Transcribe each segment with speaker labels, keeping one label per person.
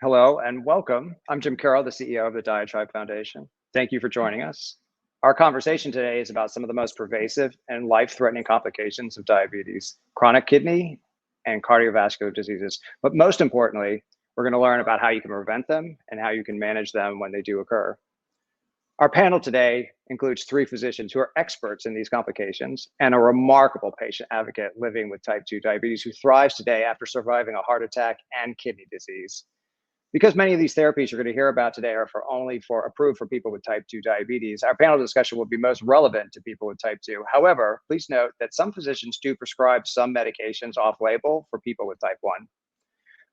Speaker 1: Hello and welcome. I'm Jim Carroll, the CEO of the diaTribe Foundation. Thank you for joining us. Our conversation today is about some of the most pervasive and life-threatening complications of diabetes, chronic kidney and cardiovascular diseases. But most importantly, we're going to learn about how you can prevent them and how you can manage them when they do occur. Our panel today includes three physicians who are experts in these complications and a remarkable patient advocate living with type 2 diabetes who thrives today after surviving a heart attack and kidney disease. Because many of these therapies you're going to hear about today are approved for people with type 2 diabetes, our panel discussion will be most relevant to people with type 2. However, please note that some physicians do prescribe some medications off-label for people with type 1.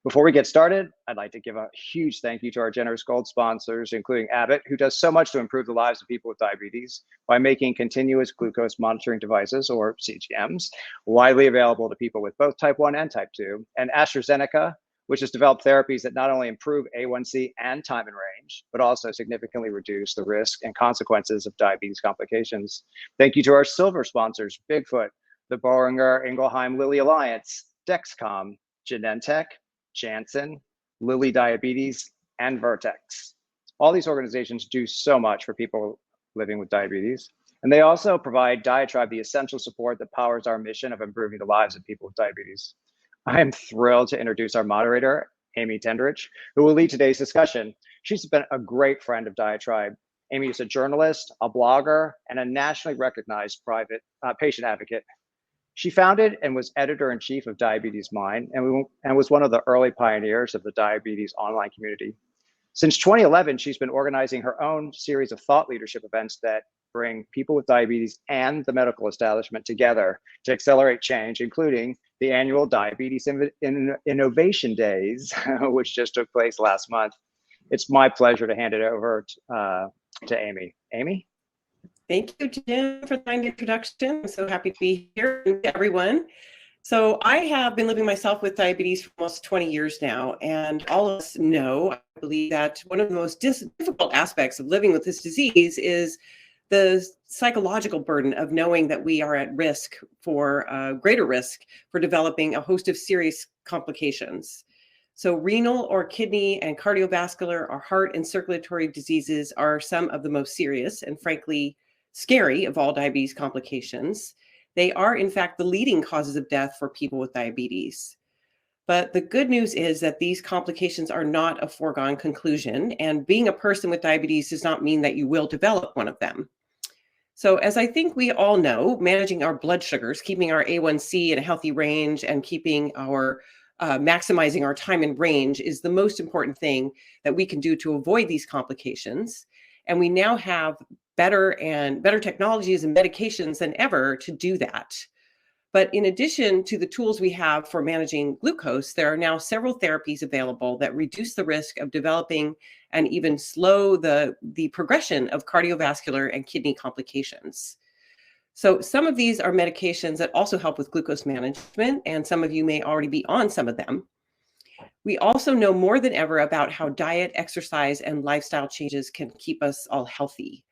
Speaker 1: Before we get started, I'd like to give a huge thank you to our generous gold sponsors, including Abbott, who does so much to improve the lives of people with diabetes by making continuous glucose monitoring devices, or CGMs, widely available to people with both type 1 and type 2, and AstraZeneca, which has developed therapies that not only improve A1C and time in range, but also significantly reduce the risk and consequences of diabetes complications. Thank you to our silver sponsors, Bigfoot, the Boehringer Ingelheim Lilly Alliance, Dexcom, Genentech, Janssen, Lilly Diabetes, and Vertex. All these organizations do so much for people living with diabetes. And they also provide diaTribe the essential support that powers our mission of improving the lives of people with diabetes. I am thrilled to introduce our moderator, Amy Tendrich, who will lead today's discussion. She's been a great friend of diaTribe. Amy is a journalist, a blogger, and a nationally recognized private patient advocate. She founded and was editor-in-chief of Diabetes Mind and was one of the early pioneers of the diabetes online community. Since 2011, she's been organizing her own series of thought leadership events that bring people with diabetes and the medical establishment together to accelerate change, including the annual Diabetes Innovation Days, which just took place last month. It's my pleasure to hand it over to Amy. Amy?
Speaker 2: Thank you, Jim, for the kind introduction. I'm so happy to be here, everyone. So I have been living myself with diabetes for almost 20 years now, and all of us know, I believe, that one of the most difficult aspects of living with this disease is the psychological burden of knowing that we are at risk for greater risk for developing a host of serious complications. So renal or kidney and cardiovascular or heart and circulatory diseases are some of the most serious and frankly scary of all diabetes complications. They are in fact the leading causes of death for people with diabetes. But the good news is that these complications are not a foregone conclusion, and being a person with diabetes does not mean that you will develop one of them. So as I think we all know, managing our blood sugars, keeping our A1C in a healthy range, and keeping our maximizing our time in range is the most important thing that we can do to avoid these complications. And we now have better technologies and medications than ever to do that. But in addition to the tools we have for managing glucose, there are now several therapies available that reduce the risk of developing and even slow the progression of cardiovascular and kidney complications. So some of these are medications that also help with glucose management, and some of you may already be on some of them. We also know more than ever about how diet, exercise, and lifestyle changes can keep us all healthy.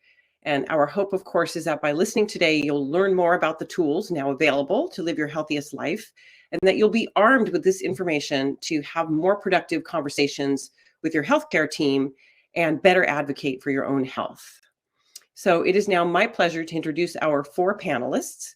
Speaker 2: And our hope, of course, is that by listening today, you'll learn more about the tools now available to live your healthiest life, and that you'll be armed with this information to have more productive conversations with your healthcare team and better advocate for your own health. So it is now my pleasure to introduce our four panelists.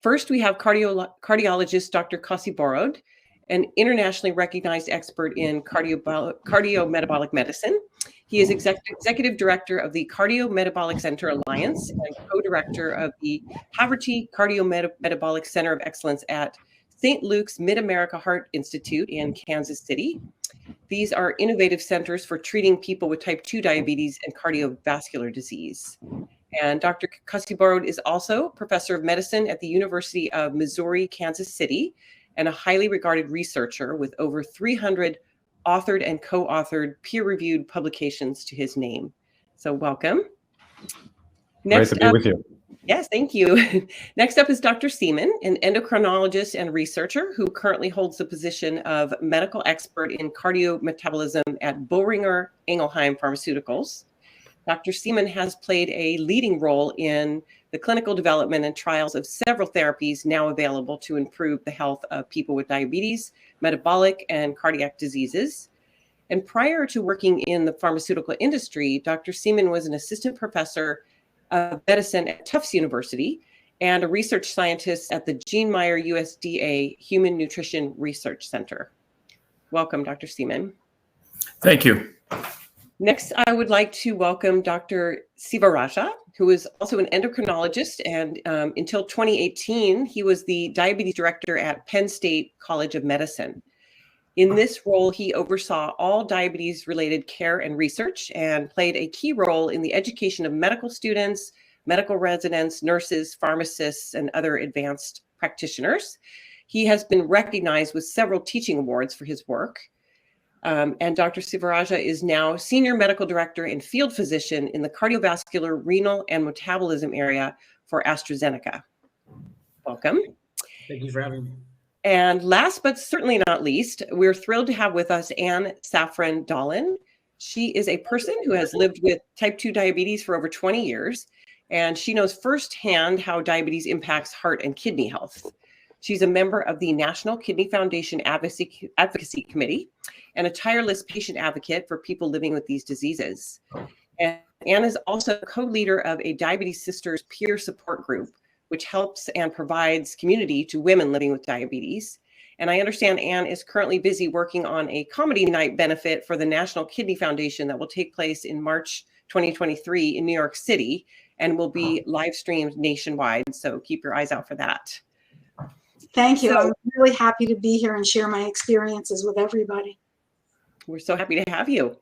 Speaker 2: First, we have cardiologist Dr. Kasi Borod, an internationally recognized expert in cardiometabolic medicine. He is executive director of the Cardiometabolic Center Alliance and co-director of the Haverty Cardiometabolic Center of Excellence at St. Luke's Mid-America Heart Institute in Kansas City. These are innovative centers for treating people with type 2 diabetes and cardiovascular disease. And Dr. Kasi Borod is also professor of medicine at the University of Missouri, Kansas City, and a highly regarded researcher with over 300 authored and co-authored peer-reviewed publications to his name. So welcome.
Speaker 3: Great to be with you.
Speaker 2: Yes, thank you. Next up is Dr. Seaman, an endocrinologist and researcher who currently holds the position of medical expert in cardiometabolism at Boehringer Ingelheim Pharmaceuticals. Dr. Seaman has played a leading role in the clinical development and trials of several therapies now available to improve the health of people with diabetes, metabolic, and cardiac diseases. And prior to working in the pharmaceutical industry, Dr. Seaman was an assistant professor of medicine at Tufts University and a research scientist at the Gene Meyer USDA Human Nutrition Research Center. Welcome, Dr. Seaman.
Speaker 3: Thank you.
Speaker 2: Next, I would like to welcome Dr. Sivaraja, who is also an endocrinologist, and until 2018, he was the diabetes director at Penn State College of Medicine. In this role, he oversaw all diabetes-related care and research and played a key role in the education of medical students, medical residents, nurses, pharmacists, and other advanced practitioners. He has been recognized with several teaching awards for his work. And Dr. Sivaraja is now Senior Medical Director and Field Physician in the cardiovascular, renal, and metabolism area for AstraZeneca. Welcome.
Speaker 4: Thank you for having me.
Speaker 2: And last but certainly not least, we're thrilled to have with us Anne Safran-Dolan. She is a person who has lived with type 2 diabetes for over 20 years, and she knows firsthand how diabetes impacts heart and kidney health. She's a member of the National Kidney Foundation Advocacy Committee and a tireless patient advocate for people living with these diseases. And Anne is also co-leader of a Diabetes Sisters peer support group, which helps and provides community to women living with diabetes. And I understand Anne is currently busy working on a comedy night benefit for the National Kidney Foundation that will take place in March 2023 in New York City and will be live streamed nationwide. So keep your eyes out for that.
Speaker 5: Thank you.
Speaker 2: So,
Speaker 5: I'm really happy to be here and share my experiences with everybody.
Speaker 2: We're so happy to have you.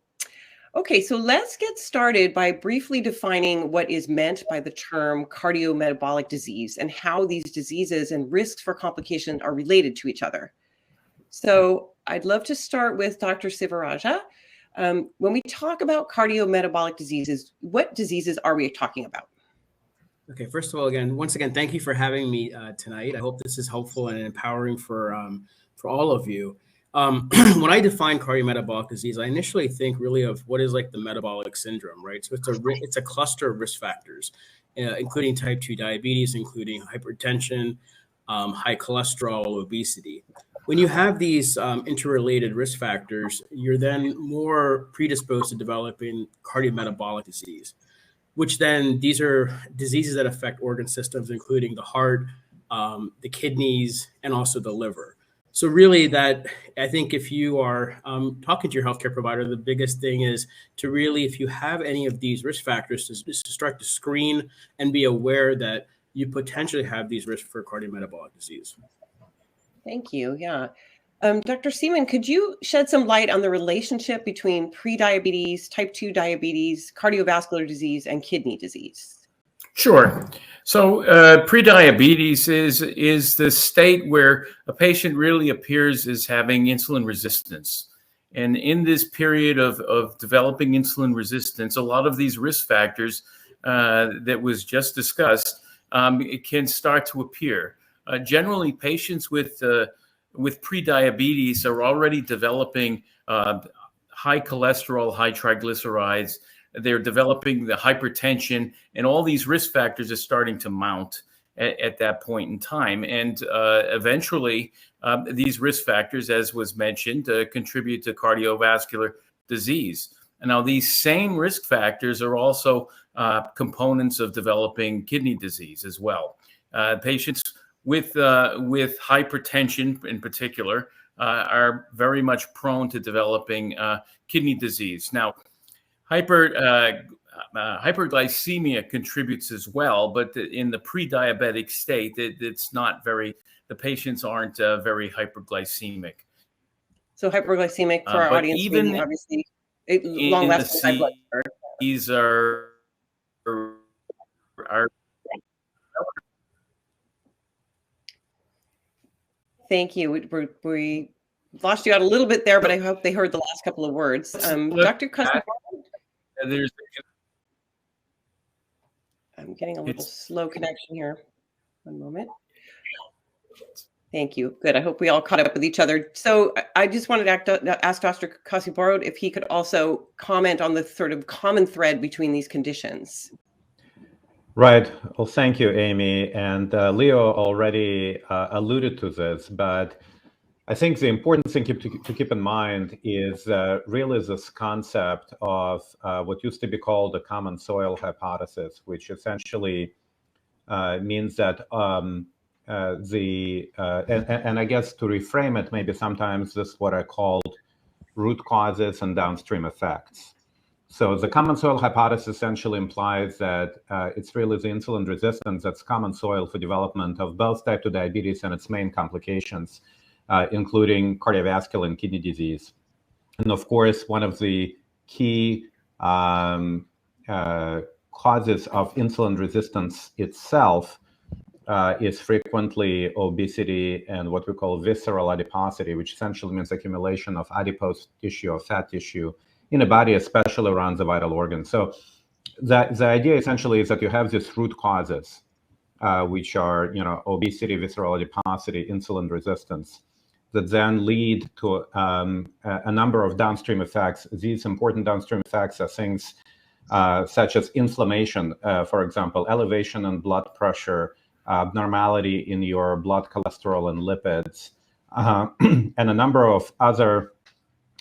Speaker 2: Okay, so let's get started by briefly defining what is meant by the term cardiometabolic disease and how these diseases and risks for complications are related to each other. So I'd love to start with Dr. Sivaraja. When we talk about cardiometabolic diseases, what diseases are we talking about?
Speaker 4: Okay, first of all, once again, thank you for having me tonight. I hope this is helpful and empowering for all of you. When I define cardiometabolic disease, I initially think really of what is like the metabolic syndrome, right? So it's a cluster of risk factors, including type 2 diabetes, including hypertension, high cholesterol, obesity. When you have these interrelated risk factors, you're then more predisposed to developing cardiometabolic disease, which then these are diseases that affect organ systems, including the heart, the kidneys, and also the liver. So really that, I think if you are talking to your healthcare provider, the biggest thing is to really, if you have any of these risk factors, to start to screen and be aware that you potentially have these risks for cardiometabolic disease.
Speaker 2: Thank you. Yeah. Dr. Seaman, could you shed some light on the relationship between prediabetes, type 2 diabetes, cardiovascular disease, and kidney disease?
Speaker 3: Sure. So prediabetes is the state where a patient really appears as having insulin resistance. And in this period of developing insulin resistance, a lot of these risk factors that was just discussed, it can start to appear. Generally, patients with prediabetes are already developing high cholesterol, high triglycerides. They're developing the hypertension, and all these risk factors are starting to mount at that point in time. And eventually, these risk factors, as was mentioned, contribute to cardiovascular disease. And now, these same risk factors are also components of developing kidney disease as well. Patients with hypertension in particular are very much prone to developing kidney disease. Now, hyperglycemia contributes as well, but in the pre-diabetic state, it's not very, the patients aren't very hyperglycemic.
Speaker 2: So hyperglycemic for our audience,
Speaker 3: even
Speaker 2: meaning obviously long-lasting high blood sugar.
Speaker 3: These are
Speaker 2: Thank you. We lost you out a little bit there, but I hope they heard the last couple of words. Dr. Cusby, I'm getting a little slow connection here. One moment. Thank you. Good. I hope we all caught up with each other. So I just wanted to ask Dr. Cosiboro if he could also comment on the sort of common thread between these conditions.
Speaker 6: Right. Well, thank you, Amy. And Leo already alluded to this, but I think the important thing to keep in mind is really this concept of what used to be called the common soil hypothesis, which essentially means that and I guess to reframe it, maybe sometimes this is what I called root causes and downstream effects. So the common soil hypothesis essentially implies that it's really the insulin resistance that's common soil for development of both type 2 diabetes and its main complications, including cardiovascular and kidney disease. And of course, one of the key causes of insulin resistance itself is frequently obesity and what we call visceral adiposity, which essentially means accumulation of adipose tissue or fat tissue in the body, especially around the vital organs. So the idea essentially is that you have these root causes, which are obesity, visceral adiposity, insulin resistance, that then lead to a number of downstream effects. These important downstream effects are things such as inflammation, for example, elevation in blood pressure, abnormality in your blood cholesterol and lipids, and a number of other.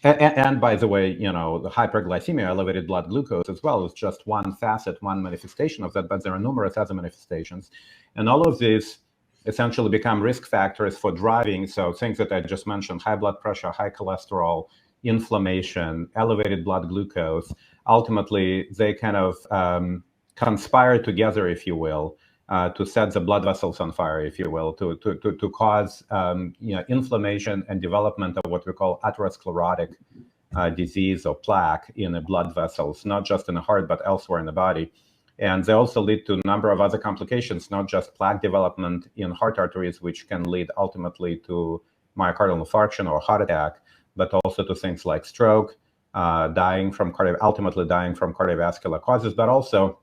Speaker 6: And by the way, the hyperglycemia, elevated blood glucose as well, is just one facet, one manifestation of that, but there are numerous other manifestations. And all of these essentially become risk factors for driving. So things that I just mentioned, high blood pressure, high cholesterol, inflammation, elevated blood glucose, ultimately they kind of conspire together, if you will, to set the blood vessels on fire, if you will, to cause inflammation and development of what we call atherosclerotic disease or plaque in the blood vessels, not just in the heart, but elsewhere in the body. And they also lead to a number of other complications, not just plaque development in heart arteries, which can lead ultimately to myocardial infarction or heart attack, but also to things like stroke, ultimately dying from cardiovascular causes, but also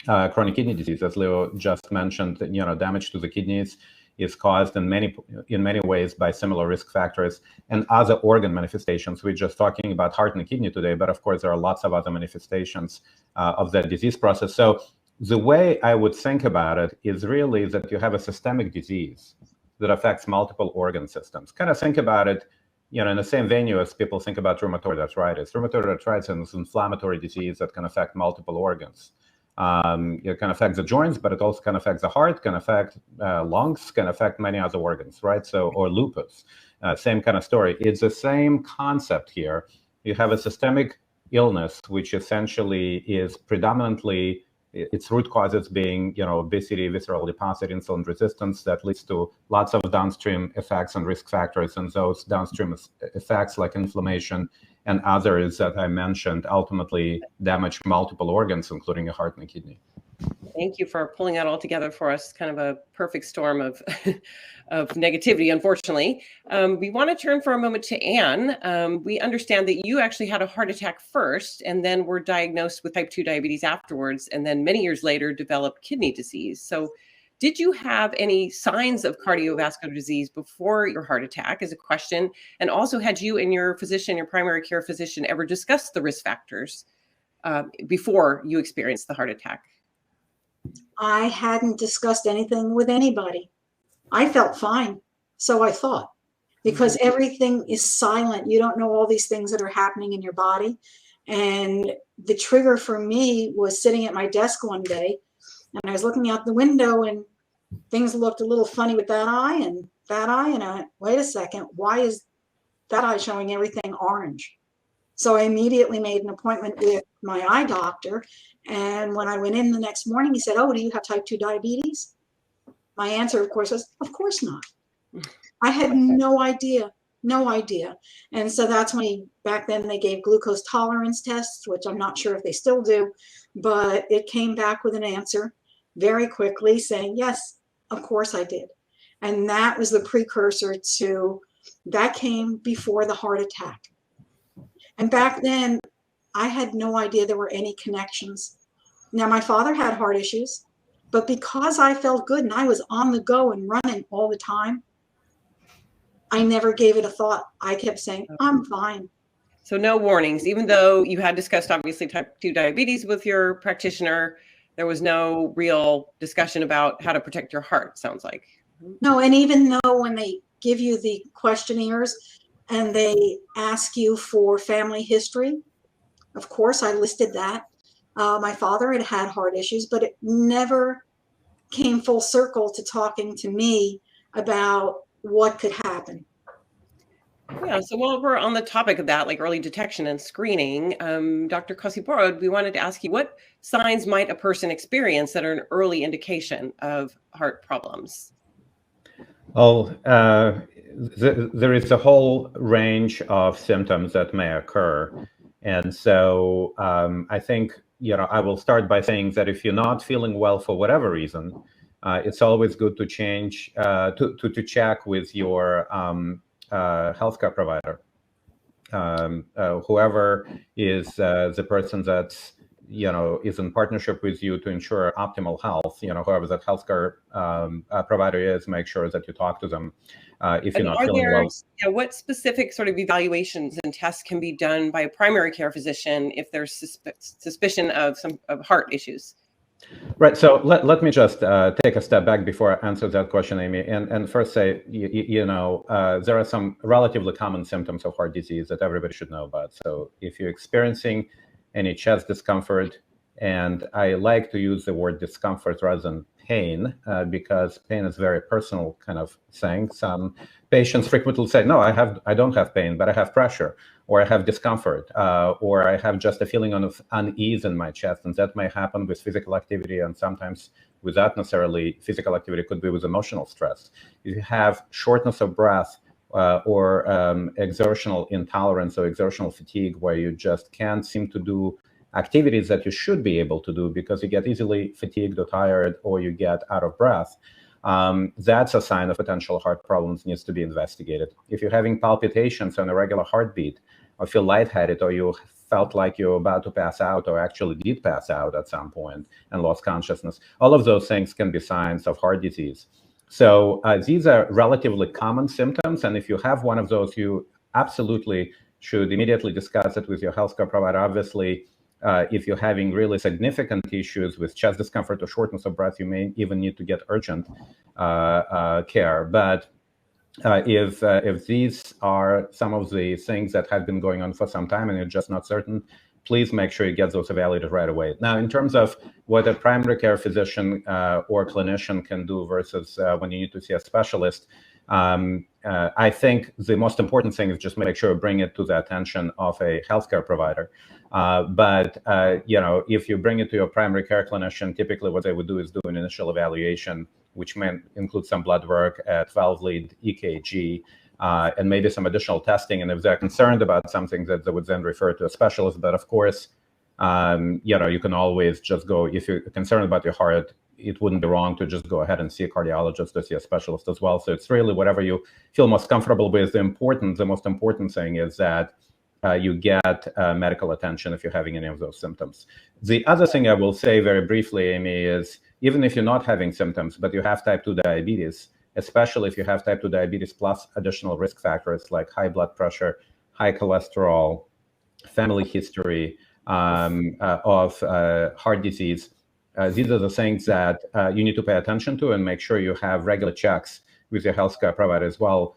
Speaker 6: chronic kidney disease, as Leo just mentioned. Damage to the kidneys is caused in many ways by similar risk factors and other organ manifestations. We're just talking about heart and kidney today, but of course there are lots of other manifestations of that disease process. So the way I would think about it is really that you have a systemic disease that affects multiple organ systems. Kind of think about it, in the same venue as people think about rheumatoid arthritis. Rheumatoid arthritis is an inflammatory disease that can affect multiple organs. It can affect the joints, but it also can affect the heart, can affect lungs, can affect many other organs, right? So, or lupus, same kind of story. It's the same concept here. You have a systemic illness, which essentially is predominantly its root causes being, obesity, visceral adiposity, insulin resistance, that leads to lots of downstream effects and risk factors, and those downstream effects like inflammation and others that I mentioned ultimately damage multiple organs, including the heart and the kidney.
Speaker 2: Thank you for pulling that all together for us. Kind of a perfect storm of negativity, unfortunately. We want to turn for a moment to Anne. We understand that you actually had a heart attack first and then were diagnosed with type 2 diabetes afterwards, and then many years later developed kidney disease. So did you have any signs of cardiovascular disease before your heart attack, is a question? And also, had you and your physician, your primary care physician, ever discussed the risk factors before you experienced the heart attack?
Speaker 5: I hadn't discussed anything with anybody. I felt fine, so I thought, because everything is silent. You don't know all these things that are happening in your body. And the trigger for me was sitting at my desk one day, and I was looking out the window, and things looked a little funny with that eye and that eye. And I went, wait a second, why is that eye showing everything orange? So I immediately made an appointment with my eye doctor. And when I went in the next morning, he said, oh, do you have type 2 diabetes? My answer, of course, was, of course not. I had no idea. And so that's when back then they gave glucose tolerance tests, which I'm not sure if they still do, but it came back with an answer very quickly saying, yes, of course I did. And that was the precursor to, that came before the heart attack. And back then I had no idea there were any connections. Now my father had heart issues, but because I felt good and I was on the go and running all the time, I never gave it a thought. I kept saying, I'm fine.
Speaker 2: So no warnings, even though you had discussed obviously type 2 diabetes with your practitioner, there was no real discussion about how to protect your heart, sounds like.
Speaker 5: No, and even though when they give you the questionnaires and they ask you for family history. Of course, I listed that. My father had had heart issues, but it never came full circle to talking to me about what could happen.
Speaker 2: Yeah, so while we're on the topic of that, like early detection and screening, Dr. Kosiborod, we wanted to ask you, what signs might a person experience that are an early indication of heart problems?
Speaker 6: Oh, there is a whole range of symptoms that may occur. And so I think, I will start by saying that if you're not feeling well for whatever reason, it's always good to to check with your healthcare provider, whoever is the person that's is in partnership with you to ensure optimal health. Whoever that healthcare provider is, make sure that you talk to them if you're not feeling well.
Speaker 2: What specific sort of evaluations and tests can be done by a primary care physician if there's suspicion of heart issues?
Speaker 6: Right. So let me just take a step back before I answer that question, Amy, and first say, there are some relatively common symptoms of heart disease that everybody should know about. So if you're experiencing any chest discomfort, and I like to use the word discomfort rather than pain, because pain is a very personal kind of thing. Some patients frequently say, no, I don't have pain, but I have pressure, or I have discomfort, or I have just a feeling of unease in my chest. And that may happen with physical activity, and sometimes without necessarily physical activity. It could be with emotional stress. If you have shortness of breath, or exertional intolerance or exertional fatigue, where you just can't seem to do activities that you should be able to do because you get easily fatigued or tired, or you get out of breath, that's a sign of potential heart problems, needs to be investigated. If you're having palpitations on a regular heartbeat, or feel lightheaded, or you felt like you're about to pass out, or actually did pass out at some point and lost consciousness, all of those things can be signs of heart disease. So these are relatively common symptoms, and if you have one of those, you absolutely should immediately discuss it with your healthcare provider. Obviously, if you're having really significant issues with chest discomfort or shortness of breath, you may even need to get urgent care. But if these are some of the things that have been going on for some time and you're just not certain, please make sure you get those evaluated right away. Now, in terms of what a primary care physician or clinician can do versus when you need to see a specialist, I think the most important thing is just make sure you bring it to the attention of a healthcare provider. But if you bring it to your primary care clinician, typically what they would do is do an initial evaluation, which may include some blood work, a 12 lead EKG, and maybe some additional testing. And if they're concerned about something, that they would then refer to a specialist. But of course, you can always just go, if you're concerned about your heart, it wouldn't be wrong to just go ahead and see a cardiologist or see a specialist as well. So it's really whatever you feel most comfortable with. The most important thing is that you get medical attention if you're having any of those symptoms. The other thing I will say very briefly, Amy, is even if you're not having symptoms, but you have type 2 diabetes, especially if you have type 2 diabetes plus additional risk factors like high blood pressure, high cholesterol, family history of heart disease, these are the things that you need to pay attention to and make sure you have regular checks with your healthcare provider as well.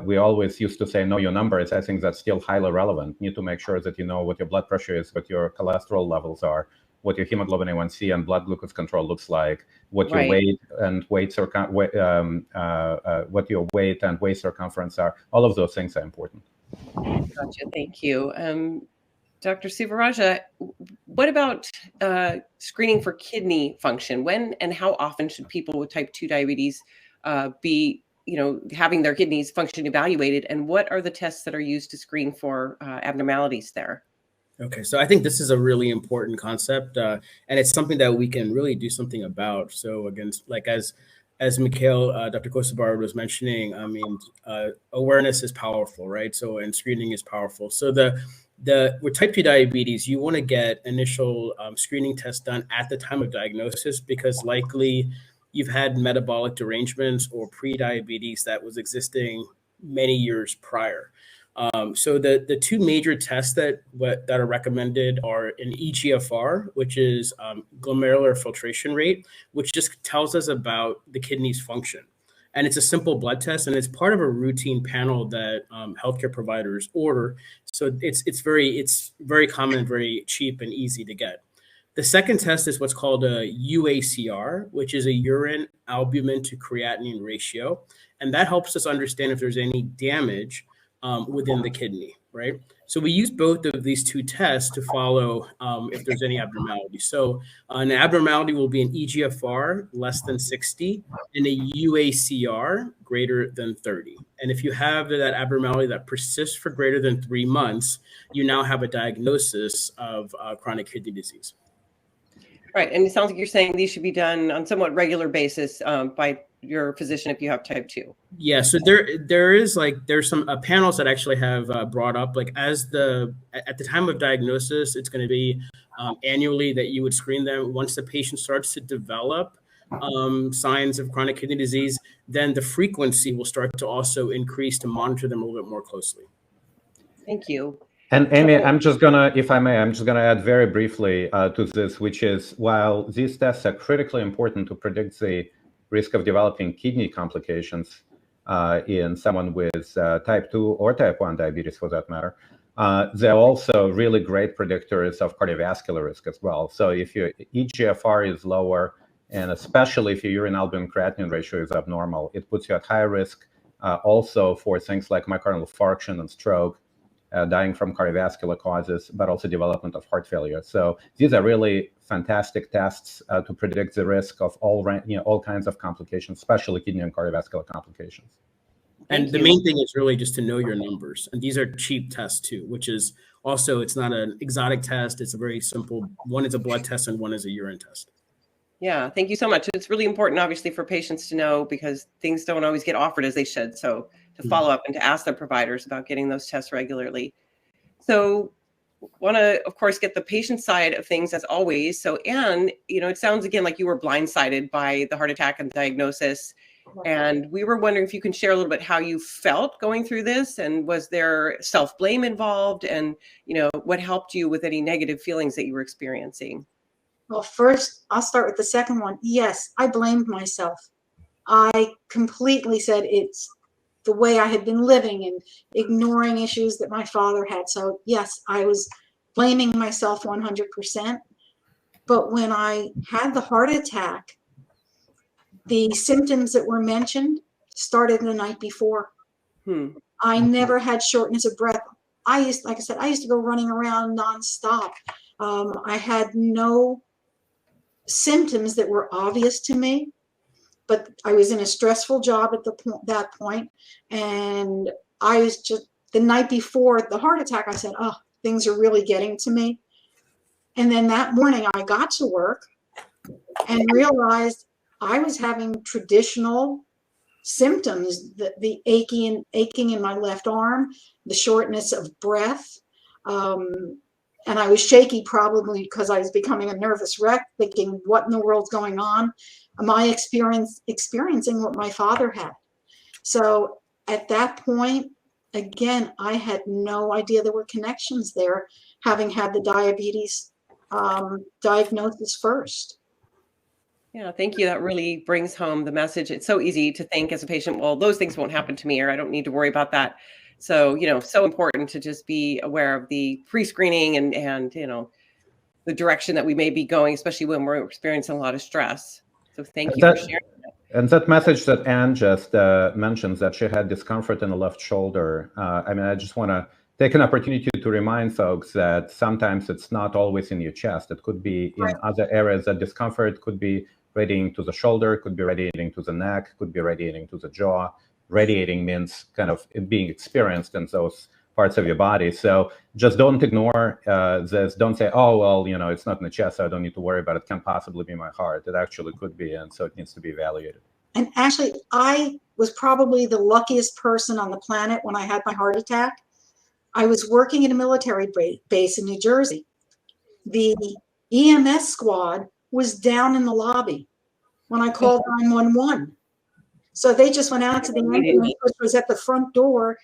Speaker 6: We always used to say, know your numbers. I think that's still highly relevant. You need to make sure that you know what your blood pressure is, what your cholesterol levels are, what your hemoglobin A1C and blood glucose control looks like, what your weight and what your weight and waist circumference are. All of those things are important.
Speaker 2: Gotcha. Thank you. Dr. Sivaraja, what about screening for kidney function? When and how often should people with type 2 diabetes be having their kidneys function evaluated, and what are the tests that are used to screen for abnormalities there?
Speaker 4: Okay, so I think this is a really important concept, and it's something that we can really do something about. So again, like as Mikhail, Dr. Kosiborod was mentioning, I mean, awareness is powerful, right? So, and screening is powerful. So with type 2 diabetes, you want to get initial screening tests done at the time of diagnosis, because likely you've had metabolic derangements or pre-diabetes that was existing many years prior. So the two major tests that are recommended are an eGFR, which is glomerular filtration rate, which just tells us about the kidney's function. And it's a simple blood test, and it's part of a routine panel that healthcare providers order. So it's very common, very cheap, and easy to get. The second test is what's called a UACR, which is a urine albumin to creatinine ratio. And that helps us understand if there's any damage within the kidney, right? So we use both of these two tests to follow if there's any abnormality. So an abnormality will be an EGFR less than 60 and a UACR greater than 30. And if you have that abnormality that persists for greater than 3 months, you now have a diagnosis of chronic kidney disease.
Speaker 2: Right. And it sounds like you're saying these should be done on somewhat regular basis by your physician if you have type 2.
Speaker 4: Yeah, so there's some panels that actually have brought up at the time of diagnosis, it's going to be annually that you would screen them. Once the patient starts to develop signs of chronic kidney disease, then the frequency will start to also increase to monitor them a little bit more closely.
Speaker 2: Thank you.
Speaker 6: And Amy, if I may, I'm just gonna add very briefly to this, which is while these tests are critically important to predict the risk of developing kidney complications in someone with type 2 or type 1 diabetes for that matter, they're also really great predictors of cardiovascular risk as well. So if your EGFR is lower, and especially if your urine albumin creatinine ratio is abnormal, it puts you at higher risk also for things like myocardial infarction and stroke, dying from cardiovascular causes, but also development of heart failure. So these are really fantastic tests to predict the risk of all kinds of complications, especially kidney and cardiovascular complications.
Speaker 4: And the main thing is really just to know your numbers. And these are cheap tests too, which is also, it's not an exotic test. It's a very simple, one is a blood test and one is a urine test.
Speaker 2: Yeah, thank you so much. It's really important, obviously, for patients to know because things don't always get offered as they should. So to follow up and to ask their providers about getting those tests regularly. So want to, of course, get the patient side of things as always. So, Anne, it sounds again like you were blindsided by the heart attack and diagnosis. And we were wondering if you can share a little bit how you felt going through this, and was there self-blame involved, and what helped you with any negative feelings that you were experiencing?
Speaker 5: Well, first, I'll start with the second one. Yes, I blamed myself. I completely said it's the way I had been living and ignoring issues that my father had. So yes, I was blaming myself 100%. But when I had the heart attack, the symptoms that were mentioned started the night before. I never had shortness of breath. I used to go running around nonstop. I had no symptoms that were obvious to me, but I was in a stressful job at that point, and I was just, the night before the heart attack, I said, oh, things are really getting to me. And then that morning I got to work and realized I was having traditional symptoms, the aching in my left arm, the shortness of breath, and I was shaky probably because I was becoming a nervous wreck, thinking, what in the world's going on? Am I experiencing what my father had? So at that point, again, I had no idea there were connections there, having had the diabetes diagnosis first.
Speaker 2: Yeah, thank you. That really brings home the message. It's so easy to think as a patient, well, those things won't happen to me, or I don't need to worry about that. So, so important to just be aware of the pre-screening and the direction that we may be going, especially when we're experiencing a lot of stress. So thank you for sharing that.
Speaker 6: And that message that Anne just mentions, that she had discomfort in the left shoulder, I just want to take an opportunity to remind folks that sometimes it's not always in your chest. It could be in other areas. That discomfort could be radiating to the shoulder, could be radiating to the neck, could be radiating to the jaw. Radiating means kind of being experienced in those parts of your body. So just don't ignore this. Don't say, oh, well, it's not in the chest, so I don't need to worry about it. It can't possibly be my heart. It actually could be, and so it needs to be evaluated.
Speaker 5: And actually, I was probably the luckiest person on the planet when I had my heart attack. I was working at a military base in New Jersey. The EMS squad was down in the lobby when I called 911. So they just went out to the ambulance, which was at the front door.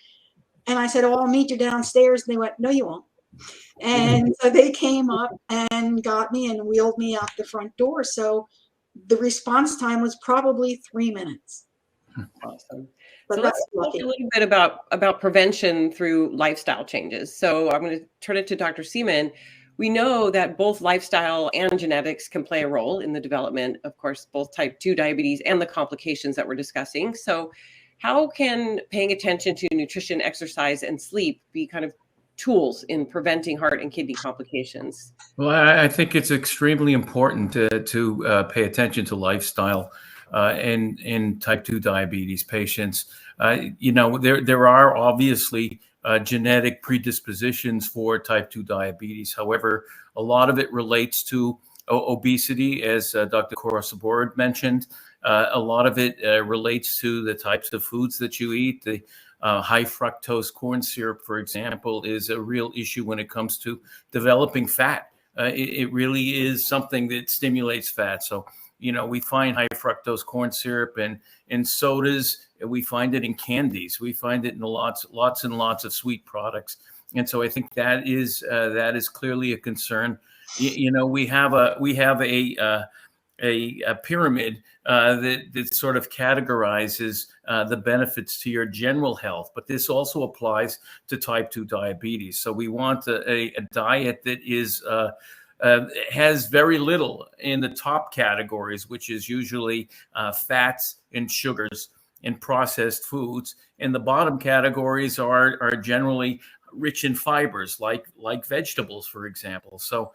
Speaker 5: And I said, oh, I'll meet you downstairs. And they went, no, you won't. And so they came up and got me and wheeled me out the front door. So the response time was probably 3 minutes.
Speaker 2: Awesome.
Speaker 5: But
Speaker 2: So let's
Speaker 5: that's
Speaker 2: talk
Speaker 5: lucky.
Speaker 2: a little bit about prevention through lifestyle changes. So I'm going to turn it to Dr. Seaman. We know that both lifestyle and genetics can play a role in the development, of course, both type 2 diabetes and the complications that we're discussing. So how can paying attention to nutrition, exercise, and sleep be kind of tools in preventing heart and kidney complications?
Speaker 3: Well, I think it's extremely important to pay attention to lifestyle in type 2 diabetes patients. There are obviously genetic predispositions for type 2 diabetes. However, a lot of it relates to obesity, as Dr. Korosaborod mentioned. A lot of it relates to the types of foods that you eat. The high fructose corn syrup, for example, is a real issue when it comes to developing fat. It really is something that stimulates fat. So, we find high fructose corn syrup in sodas. We find it in candies. We find it in lots and lots of sweet products. And so I think that is clearly a concern. We have a pyramid that sort of categorizes the benefits to your general health, but this also applies to type 2 diabetes. So we want a diet that is has very little in the top categories, which is usually fats and sugars and processed foods. And the bottom categories are generally rich in fibers, like vegetables, for example. So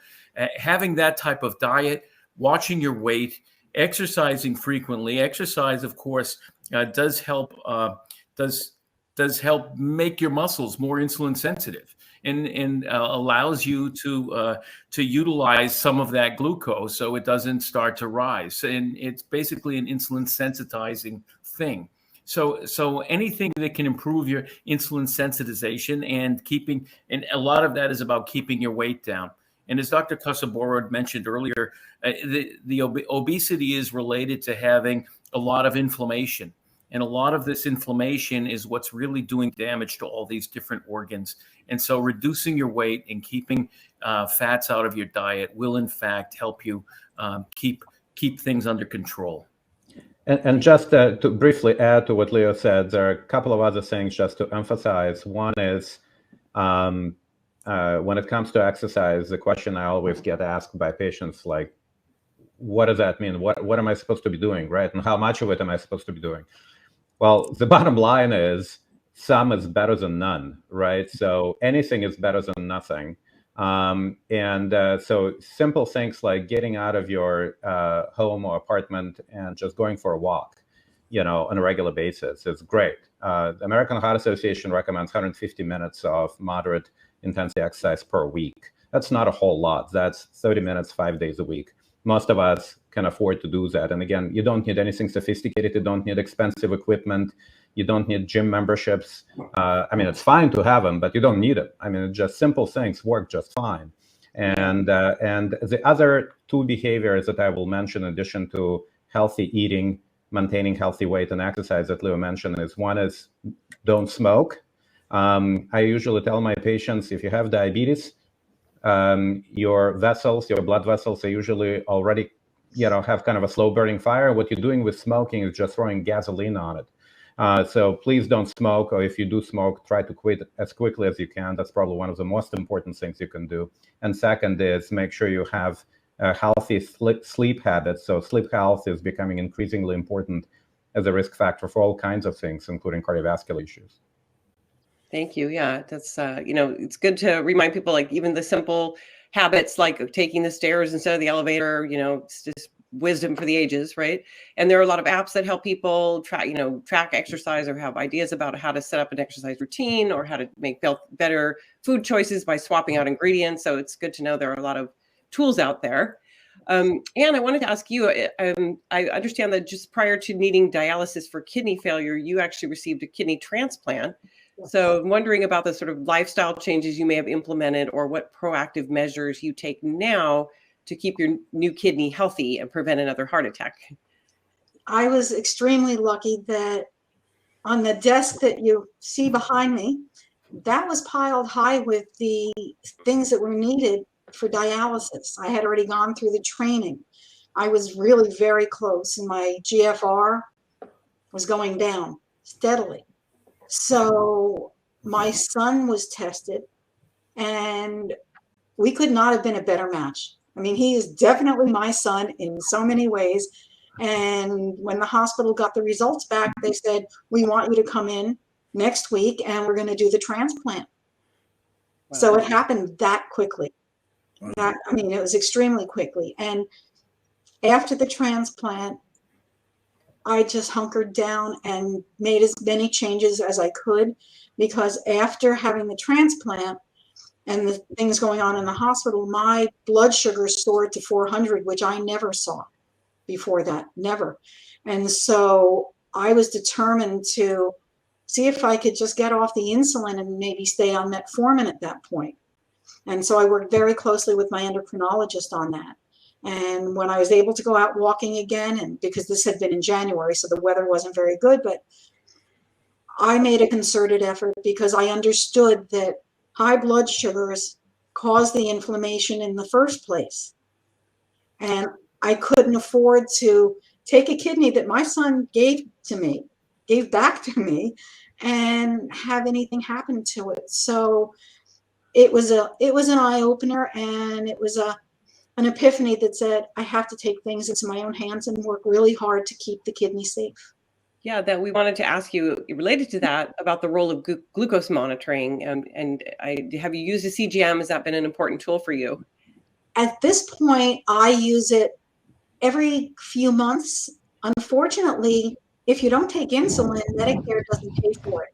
Speaker 3: having that type of diet, watching your weight, exercising frequently. Exercise, of course, does help make your muscles more insulin sensitive, and allows you to utilize some of that glucose so it doesn't start to rise. And it's basically an insulin sensitizing thing. So anything that can improve your insulin sensitization and a lot of that is about keeping your weight down. And as Dr. Korosaborod mentioned earlier, the obesity is related to having a lot of inflammation. And a lot of this inflammation is what's really doing damage to all these different organs. And so reducing your weight and keeping fats out of your diet will, in fact, help you keep things under control.
Speaker 6: And just to briefly add to what Leo said, there are a couple of other things just to emphasize. One is when it comes to exercise, the question I always get asked by patients, like, what does that mean? What am I supposed to be doing, right? And how much of it am I supposed to be doing? Well, the bottom line is some is better than none, right? So anything is better than nothing. So simple things like getting out of your home or apartment and just going for a walk, on a regular basis is great. The American Heart Association recommends 150 minutes of moderate intensity exercise per week. That's not a whole lot. That's 30 minutes, 5 days a week. Most of us can afford to do that. And again, you don't need anything sophisticated. You don't need expensive equipment. You don't need gym memberships. It's fine to have them, but you don't need it. Just simple things work just fine. And the other two behaviors that I will mention in addition to healthy eating, maintaining healthy weight, and exercise that Leo mentioned is one is don't smoke. I usually tell my patients, if you have diabetes, your blood vessels are usually already, have kind of a slow burning fire. What you're doing with smoking is just throwing gasoline on it. So please don't smoke, or if you do smoke, try to quit as quickly as you can. That's probably one of the most important things you can do. And second is make sure you have a healthy sleep habits. So sleep health is becoming increasingly important as a risk factor for all kinds of things, including cardiovascular issues.
Speaker 2: Thank you. Yeah, that's, it's good to remind people, like even the simple habits, like taking the stairs instead of the elevator, it's just wisdom for the ages, right? And there are a lot of apps that help people track exercise or have ideas about how to set up an exercise routine or how to make better food choices by swapping out ingredients. So it's good to know there are a lot of tools out there. And I wanted to ask you, I understand that just prior to needing dialysis for kidney failure, you actually received a kidney transplant. So I'm wondering about the sort of lifestyle changes you may have implemented or what proactive measures you take now to keep your new kidney healthy and prevent another heart attack.
Speaker 5: I was extremely lucky that on the desk that you see behind me, that was piled high with the things that were needed for dialysis. I had already gone through the training. I was really very close, and my GFR was going down steadily. So my son was tested, and we could not have been a better match. I mean, he is definitely my son in so many ways. And when the hospital got the results back, they said, we want you to come in next week and we're going to do the transplant. Wow. So it happened that quickly. Wow. It was extremely quickly. And after the transplant, I just hunkered down and made as many changes as I could, because after having the transplant and the things going on in the hospital, my blood sugar soared to 400, which I never saw before that, never. And so I was determined to see if I could just get off the insulin and maybe stay on metformin at that point. And so I worked very closely with my endocrinologist on that. And when I was able to go out walking again, and because this had been in January, so the weather wasn't very good, but I made a concerted effort because I understood that high blood sugars cause the inflammation in the first place. And I couldn't afford to take a kidney that my son gave back to me, and have anything happen to it. So it was an eye-opener, and it was an epiphany that said, I have to take things into my own hands and work really hard to keep the kidney safe.
Speaker 2: Yeah, that we wanted to ask you related to that about the role of glucose monitoring. Have you used a CGM? Has that been an important tool for you?
Speaker 5: At this point, I use it every few months. Unfortunately, if you don't take insulin, Medicare doesn't pay for it,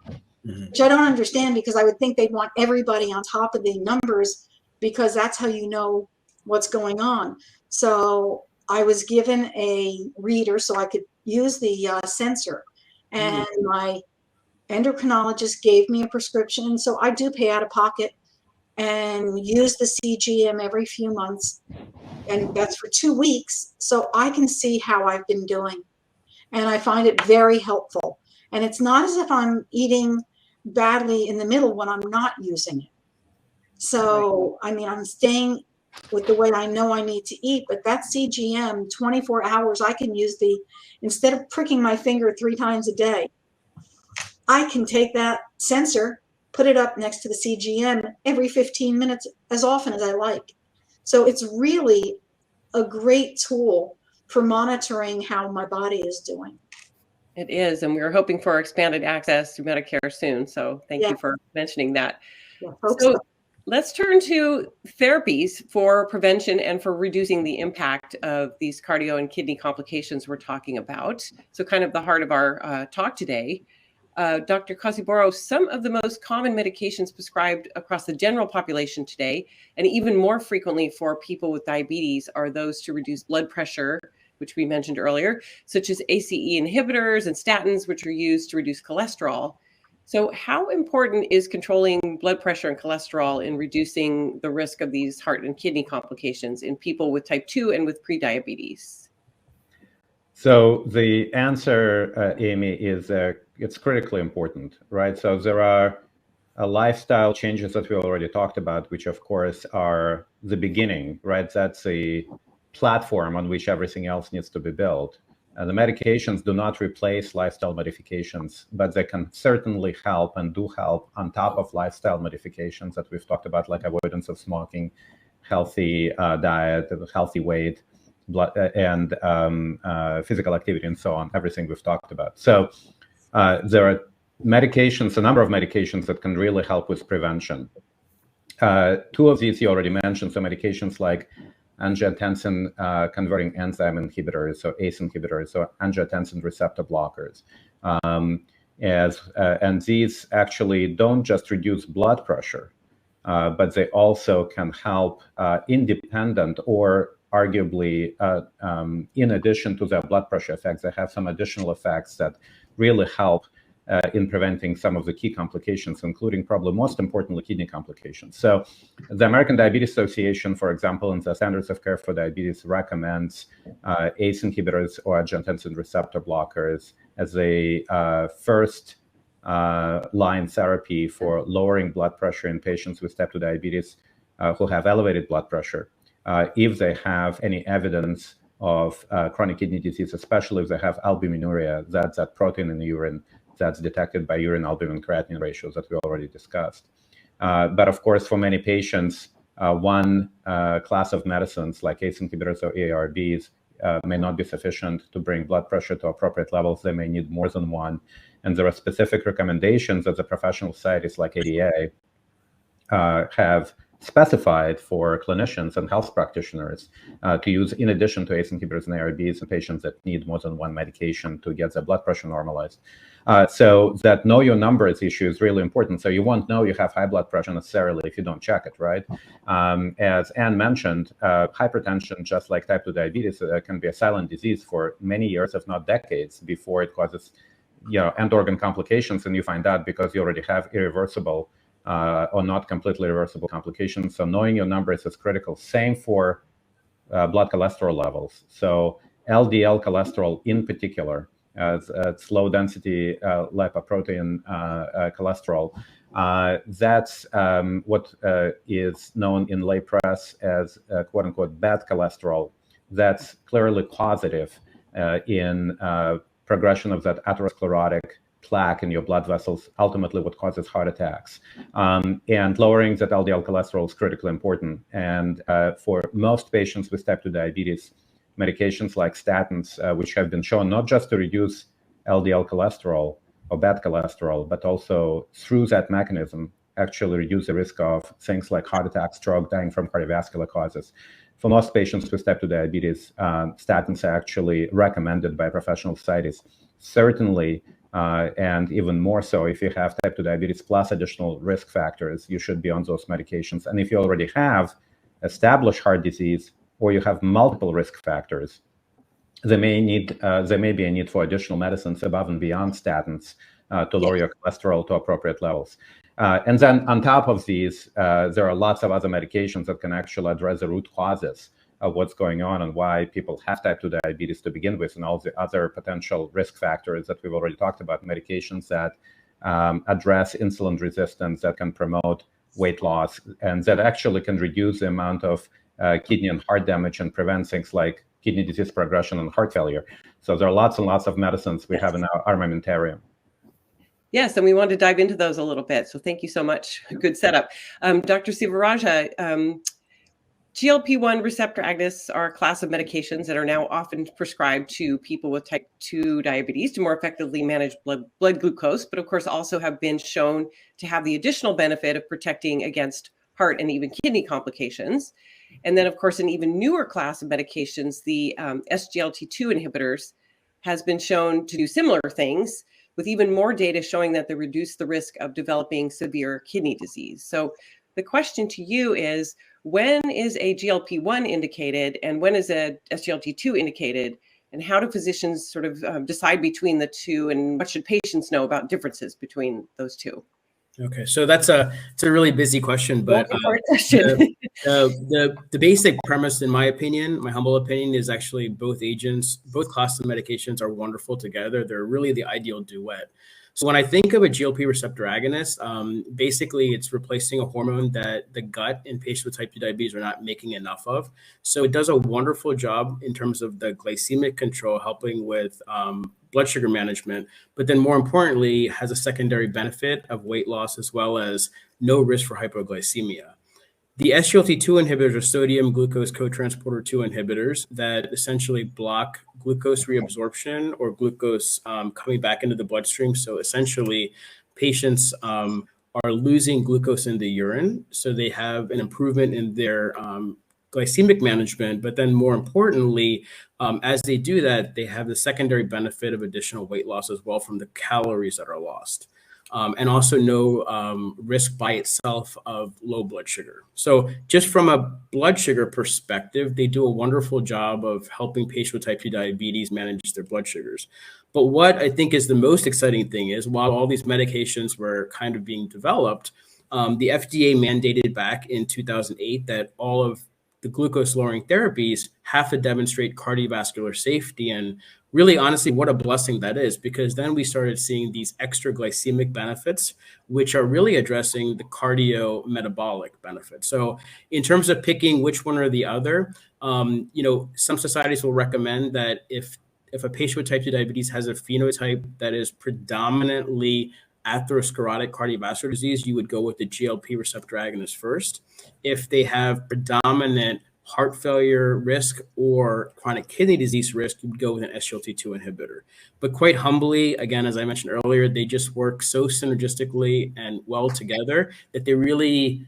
Speaker 5: which I don't understand, because I would think they'd want everybody on top of the numbers, because that's how you know what's going on. So I was given a reader so I could use the sensor, and my endocrinologist gave me a prescription. So I do pay out of pocket and use the CGM every few months, and that's for 2 weeks, so I can see how I've been doing. And I find it very helpful. And it's not as if I'm eating badly in the middle when I'm not using it. So, I'm staying with the way I know I need to eat, but that CGM, 24 hours, I can use instead of pricking my finger 3 times a day, I can take that sensor, put it up next to the CGM every 15 minutes, as often as I like. So it's really a great tool for monitoring how my body is doing.
Speaker 2: It is, and we're hoping for expanded access to Medicare soon. So thank you for mentioning that.
Speaker 5: Yeah,
Speaker 2: so let's turn to therapies for prevention and for reducing the impact of these cardio and kidney complications we're talking about. So kind of the heart of our talk today. Dr. Casiboro, some of the most common medications prescribed across the general population today, and even more frequently for people with diabetes, are those to reduce blood pressure, which we mentioned earlier, such as ACE inhibitors and statins, which are used to reduce cholesterol. So how important is controlling blood pressure and cholesterol in reducing the risk of these heart and kidney complications in people with type 2 and with prediabetes?
Speaker 6: So the answer, Amy, is it's critically important, right? So there are lifestyle changes that we already talked about, which of course are the beginning, right? That's the platform on which everything else needs to be built. The medications do not replace lifestyle modifications, but they can certainly help and do help on top of lifestyle modifications that we've talked about, like avoidance of smoking, healthy diet, healthy weight, blood, and physical activity, and so on, everything we've talked about. So there are medications, a number of medications that can really help with prevention. 2 of these you already mentioned, so medications like angiotensin converting enzyme inhibitors, so ACE inhibitors, so angiotensin receptor blockers. And these actually don't just reduce blood pressure, but they also can help independent or arguably, in addition to their blood pressure effects, they have some additional effects that really help in preventing some of the key complications, including probably most importantly, kidney complications. So the American Diabetes Association, for example, in the Standards of Care for Diabetes recommends ACE inhibitors or angiotensin receptor blockers as a first line therapy for lowering blood pressure in patients with type 2 diabetes who have elevated blood pressure, if they have any evidence of chronic kidney disease, especially if they have albuminuria. That's that protein in the urine that's detected by urine albumin creatinine ratios that we already discussed. But of course, for many patients, one class of medicines like ACE inhibitors or ARBs may not be sufficient to bring blood pressure to appropriate levels. They may need more than one. And there are specific recommendations that the professional societies like ADA have specified for clinicians and health practitioners to use in addition to ACE inhibitors and ARBs in patients that need more than one medication to get their blood pressure normalized. So that know your numbers issue is really important. So you won't know you have high blood pressure necessarily if you don't check it, right? As Anne mentioned, hypertension, just like type 2 diabetes, can be a silent disease for many years, if not decades, before it causes end organ complications, and you find out because you already have irreversible or not completely reversible complications. So knowing your numbers is critical. Same for blood cholesterol levels. So LDL cholesterol in particular, it's low density lipoprotein cholesterol. That's what is known in lay press as quote unquote bad cholesterol. That's clearly causative in progression of that atherosclerotic plaque in your blood vessels, ultimately what causes heart attacks. And lowering that LDL cholesterol is critically important. And for most patients with type 2 diabetes, medications like statins, which have been shown not just to reduce LDL cholesterol or bad cholesterol, but also through that mechanism, actually reduce the risk of things like heart attack, stroke, dying from cardiovascular causes. For most patients with type 2 diabetes, statins are actually recommended by professional societies. Certainly, and even more so if you have type 2 diabetes plus additional risk factors, you should be on those medications. And if you already have established heart disease or you have multiple risk factors, there may be a need for additional medicines above and beyond statins to lower your cholesterol to appropriate levels. And then on top of these, there are lots of other medications that can actually address the root causes of what's going on and why people have type 2 diabetes to begin with, and all the other potential risk factors that we've already talked about, medications that address insulin resistance, that can promote weight loss, and that actually can reduce the amount of kidney and heart damage and prevent things like kidney disease progression and heart failure. So there are lots and lots of medicines we have in our armamentarium.
Speaker 2: Yes, and we want to dive into those a little bit. So thank you so much. Good setup. Dr. Sivaraja, GLP-1 receptor agonists are a class of medications that are now often prescribed to people with type 2 diabetes to more effectively manage blood glucose, but of course also have been shown to have the additional benefit of protecting against heart and even kidney complications. And then, of course, an even newer class of medications, the SGLT2 inhibitors, has been shown to do similar things, with even more data showing that they reduce the risk of developing severe kidney disease. So the question to you is, when is a GLP-1 indicated and when is a SGLT2 indicated? And how do physicians sort of decide between the two, and what should patients know about differences between those two?
Speaker 4: Okay, so it's a really busy question, but
Speaker 2: question.
Speaker 4: the basic premise, in my opinion, my humble opinion, is actually both classes of medications are wonderful together. They're really the ideal duet. So when I think of a GLP receptor agonist, basically it's replacing a hormone that the gut in patients with type 2 diabetes are not making enough of. So it does a wonderful job in terms of the glycemic control, helping with blood sugar management, but then more importantly, has a secondary benefit of weight loss as well as no risk for hypoglycemia. The SGLT2 inhibitors are sodium glucose cotransporter 2 inhibitors that essentially block glucose reabsorption or glucose coming back into the bloodstream. So essentially, patients are losing glucose in the urine. So they have an improvement in their glycemic management, but then more importantly, as they do that, they have the secondary benefit of additional weight loss as well from the calories that are lost. And also no risk by itself of low blood sugar. So just from a blood sugar perspective, they do a wonderful job of helping patients with type 2 diabetes manage their blood sugars. But what I think is the most exciting thing is, while all these medications were kind of being developed, the FDA mandated back in 2008 that all of the glucose lowering therapies have to demonstrate cardiovascular safety. And really, honestly, what a blessing that is, because then we started seeing these extra glycemic benefits, which are really addressing the cardiometabolic benefits. So in terms of picking which one or the other, some societies will recommend that if a patient with type 2 diabetes has a phenotype that is predominantly atherosclerotic cardiovascular disease, you would go with the GLP receptor agonist first. If they have predominant heart failure risk or chronic kidney disease risk, you'd go with an SGLT2 inhibitor. But quite humbly, again, as I mentioned earlier, they just work so synergistically and well together that they really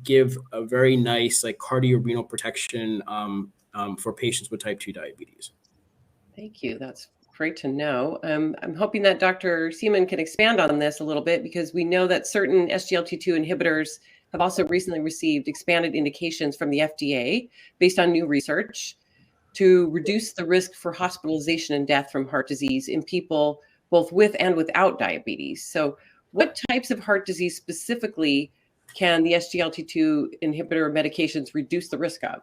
Speaker 4: give a very nice cardiorenal protection for patients with type 2 diabetes.
Speaker 2: Thank you. That's great to know. I'm hoping that Dr. Seaman can expand on this a little bit, because we know that certain SGLT2 inhibitors have also recently received expanded indications from the FDA based on new research to reduce the risk for hospitalization and death from heart disease in people both with and without diabetes. So what types of heart disease specifically can the SGLT2 inhibitor medications reduce the risk of?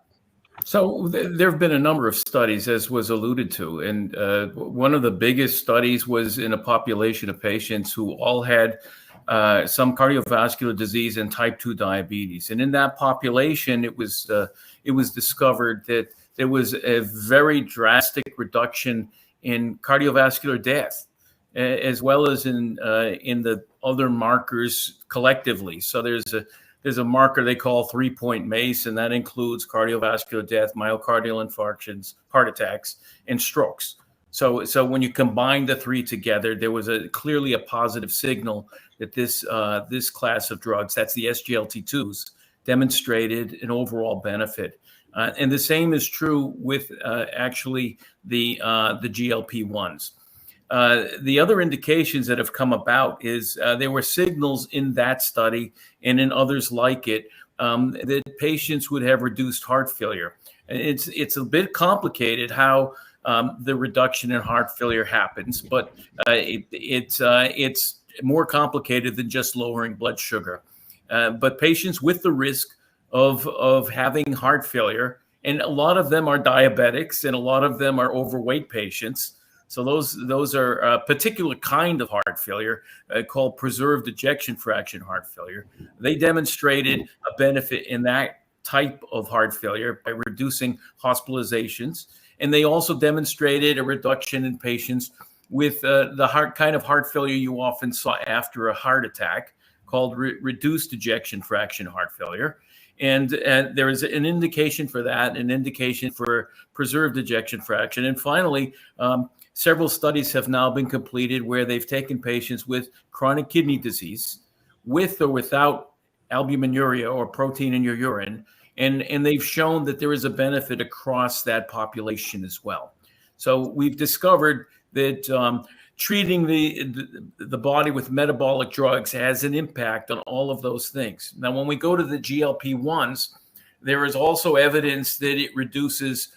Speaker 3: So there have been a number of studies, as was alluded to, and one of the biggest studies was in a population of patients who all had some cardiovascular disease and type 2 diabetes. And in that population, it was discovered that there was a very drastic reduction in cardiovascular death, as well as in the other markers collectively. So there's a marker they call 3-point MACE, and that includes cardiovascular death, myocardial infarctions, heart attacks, and strokes. So when you combine the three together, there was clearly a positive signal that this class of drugs, that's the SGLT2s, demonstrated an overall benefit. And the same is true with actually the GLP-1s. The other indications that have come about is there were signals in that study and in others like it that patients would have reduced heart failure. It's a bit complicated how the reduction in heart failure happens, but it's more complicated than just lowering blood sugar. But patients with the risk of having heart failure, and a lot of them are diabetics and a lot of them are overweight patients. So those are a particular kind of heart failure called preserved ejection fraction heart failure. They demonstrated a benefit in that type of heart failure by reducing hospitalizations. And they also demonstrated a reduction in patients with the kind of heart failure you often saw after a heart attack, called reduced ejection fraction heart failure. And there is an indication for that, an indication for preserved ejection fraction. And finally, several studies have now been completed where they've taken patients with chronic kidney disease, with or without albuminuria or protein in your urine, and they've shown that there is a benefit across that population as well. So we've discovered that treating the body with metabolic drugs has an impact on all of those things. Now, when we go to the GLP-1s, there is also evidence that it reduces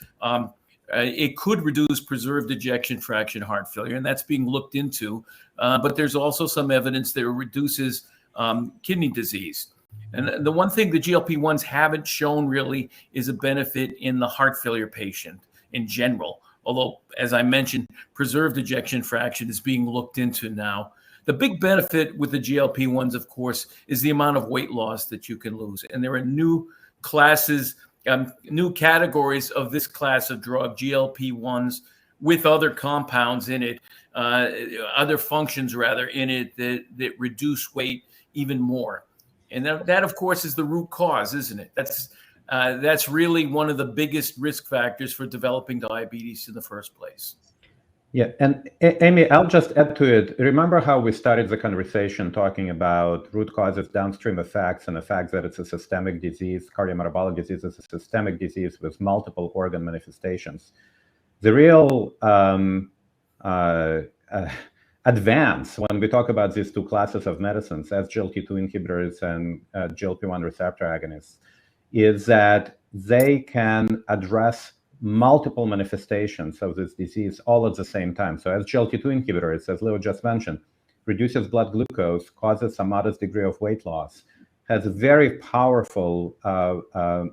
Speaker 3: it could reduce preserved ejection fraction heart failure, and that's being looked into. But there's also some evidence that it reduces kidney disease. And the one thing the GLP-1s haven't shown really is a benefit in the heart failure patient in general. Although, as I mentioned, preserved ejection fraction is being looked into now. The big benefit with the GLP-1s, of course, is the amount of weight loss that you can lose. And there are new classes, new categories of this class of drug, GLP-1s, with other compounds in it, other functions rather in it that reduce weight even more. And that, of course, is the root cause, isn't it? That's really one of the biggest risk factors for developing diabetes in the first place.
Speaker 6: Yeah, and Amy, I'll just add to it. Remember how we started the conversation talking about root causes, downstream effects, and the fact that it's a systemic disease, cardiometabolic disease is a systemic disease with multiple organ manifestations. The real advance when we talk about these two classes of medicines, SGLT2 inhibitors and GLP-1 receptor agonists, is that they can address multiple manifestations of this disease all at the same time. So SGLT2 inhibitors, as Leo just mentioned, reduces blood glucose, causes a modest degree of weight loss, has very powerful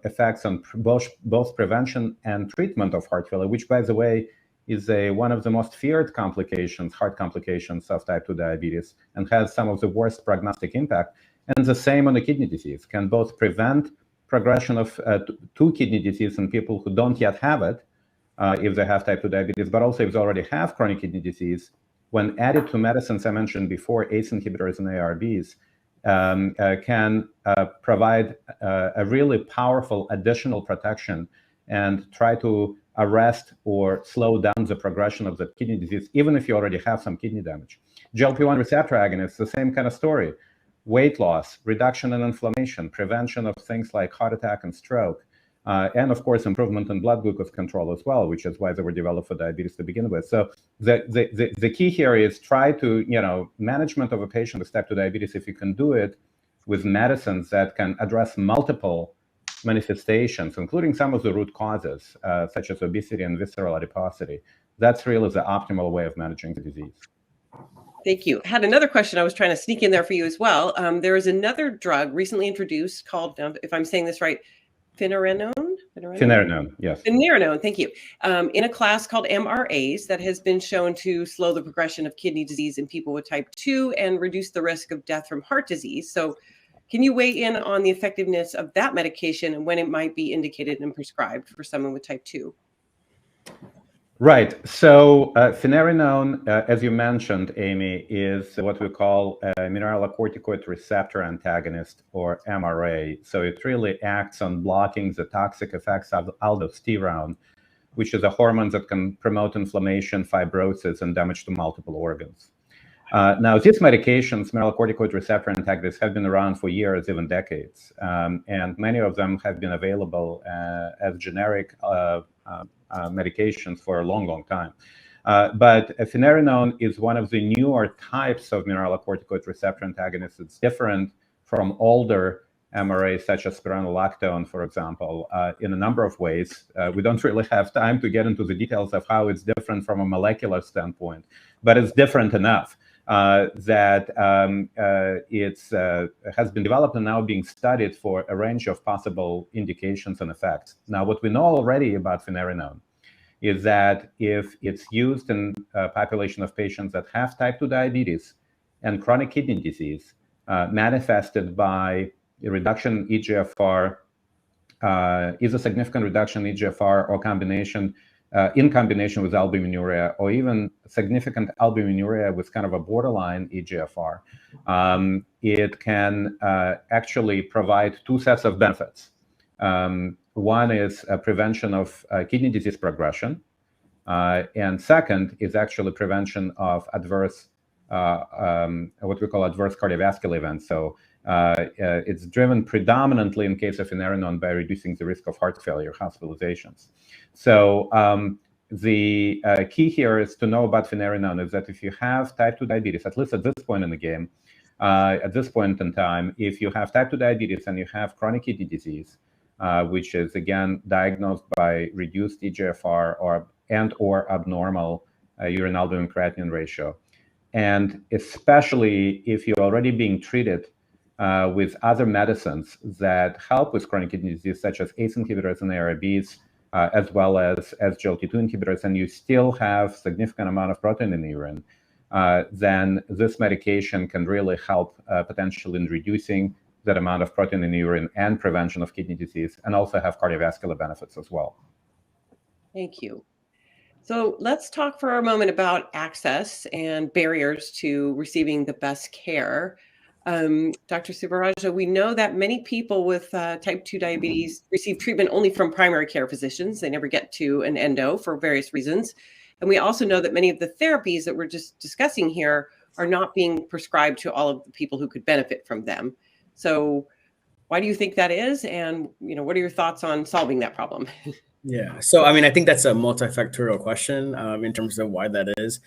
Speaker 6: effects on both prevention and treatment of heart failure, which, by the way, is one of the most feared complications, heart complications of type 2 diabetes, and has some of the worst prognostic impact. And the same on the kidney disease, can both prevent progression of to kidney disease in people who don't yet have it, if they have type 2 diabetes, but also if they already have chronic kidney disease. When added to medicines I mentioned before, ACE inhibitors and ARBs, can provide a really powerful additional protection and try to arrest or slow down the progression of the kidney disease, even if you already have some kidney damage. GLP-1 receptor agonists, the same kind of story. Weight loss, reduction in inflammation, prevention of things like heart attack and stroke, and of course, improvement in blood glucose control as well, which is why they were developed for diabetes to begin with. So the key here is try to, management of a patient with type 2 diabetes, if you can do it with medicines that can address multiple manifestations, including some of the root causes, such as obesity and visceral adiposity. That's really the optimal way of managing the disease.
Speaker 2: Thank you. Had another question I was trying to sneak in there for you as well. There is another drug recently introduced called, if I'm saying this right, finerenone?
Speaker 6: Finerenone, yes.
Speaker 2: Finerenone, thank you. In a class called MRAs that has been shown to slow the progression of kidney disease in people with type 2 and reduce the risk of death from heart disease. So can you weigh in on the effectiveness of that medication and when it might be indicated and prescribed for someone with type 2?
Speaker 6: Right. So finerenone, as you mentioned, Amy, is what we call a mineralocorticoid receptor antagonist, or MRA. So it really acts on blocking the toxic effects of aldosterone, which is a hormone that can promote inflammation, fibrosis, and damage to multiple organs. Now, these medications, mineralocorticoid receptor antagonists, have been around for years, even decades, and many of them have been available as generic medications for a long, long time. But finerenone is one of the newer types of mineralocorticoid receptor antagonists. It's different from older MRAs, such as spironolactone, for example, in a number of ways. We don't really have time to get into the details of how it's different from a molecular standpoint, but it's different enough that it has been developed and now being studied for a range of possible indications and effects. Now, what we know already about finerenone is that if it's used in a population of patients that have type 2 diabetes and chronic kidney disease, manifested by a reduction in eGFR, is a significant reduction in eGFR or combination in combination with albuminuria, or even significant albuminuria with kind of a borderline eGFR, it can actually provide two sets of benefits. One is a prevention of kidney disease progression, and second is actually prevention of adverse, what we call adverse cardiovascular events. So it's driven predominantly in case of finerenone by reducing the risk of heart failure hospitalizations. So the key here is to know about finerenone is that if you have type 2 diabetes, at least at this point in the game, at this point in time, if you have type 2 diabetes and you have chronic kidney disease, which is again diagnosed by reduced eGFR or abnormal urine albumin creatinine ratio, and especially if you're already being treated with other medicines that help with chronic kidney disease, such as ACE inhibitors and ARBs, as well as SGLT2 inhibitors, and you still have significant amount of protein in the urine, then this medication can really help potentially in reducing that amount of protein in the urine and prevention of kidney disease, and also have cardiovascular benefits as well.
Speaker 2: Thank you. So let's talk for a moment about access and barriers to receiving the best care. Dr. Subaraja, we know that many people with type 2 diabetes receive treatment only from primary care physicians. They never get to an endo for various reasons. And we also know that many of the therapies that we're just discussing here are not being prescribed to all of the people who could benefit from them. So why do you think that is? And what are your thoughts on solving that problem?
Speaker 4: Yeah, so I mean, I think that's a multifactorial question in terms of why that is.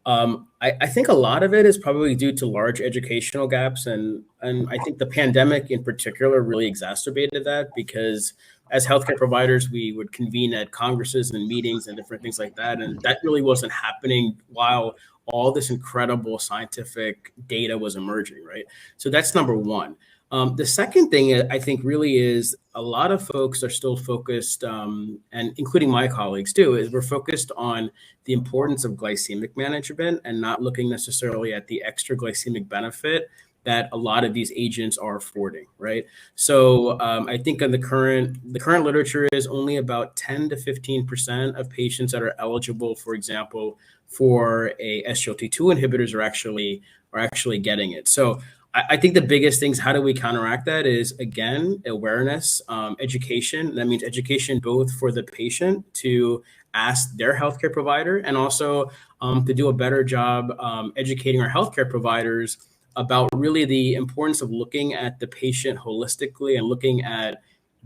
Speaker 4: I think a lot of it is probably due to large educational gaps, and I think the pandemic in particular really exacerbated that, because as healthcare providers, we would convene at congresses and meetings and different things like that, and that really wasn't happening while all this incredible scientific data was emerging, right? So that's number one. The second thing I think really is a lot of folks are still focused, and including my colleagues too, is we're focused on the importance of glycemic management and not looking necessarily at the extra glycemic benefit that a lot of these agents are affording, right? So I think on the current literature is only about 10 to 15% of patients that are eligible, for example, for a SGLT2 inhibitors are actually getting it. So I think the biggest things, how do we counteract that, is, again, awareness, education. That means education both for the patient to ask their healthcare provider, and also to do a better job educating our healthcare providers about really the importance of looking at the patient holistically and looking at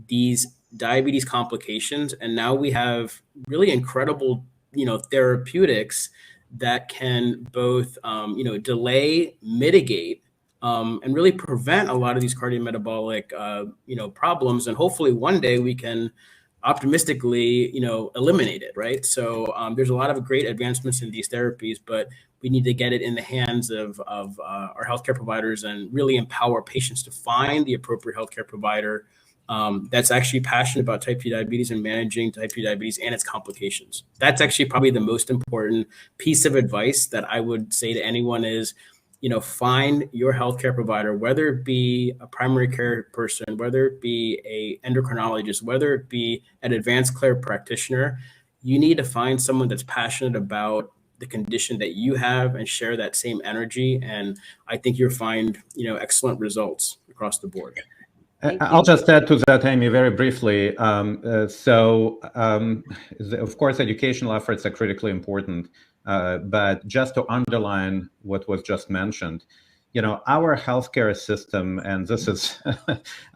Speaker 4: these diabetes complications. And now we have really incredible, therapeutics that can both, delay, mitigate, and really prevent a lot of these cardiometabolic, problems. And hopefully one day we can optimistically, eliminate it, right? So there's a lot of great advancements in these therapies, but we need to get it in the hands of our healthcare providers and really empower patients to find the appropriate healthcare provider that's actually passionate about type 2 diabetes and managing type 2 diabetes and its complications. That's actually probably the most important piece of advice that I would say to anyone is, find your healthcare provider, whether it be a primary care person, whether it be a endocrinologist, whether it be an advanced care practitioner. You need to find someone that's passionate about the condition that you have and share that same energy. And I think you'll find, excellent results across the board.
Speaker 6: I'll just add to that, Amy, very briefly. Of course, educational efforts are critically important. But just to underline what was just mentioned, our healthcare system, and this is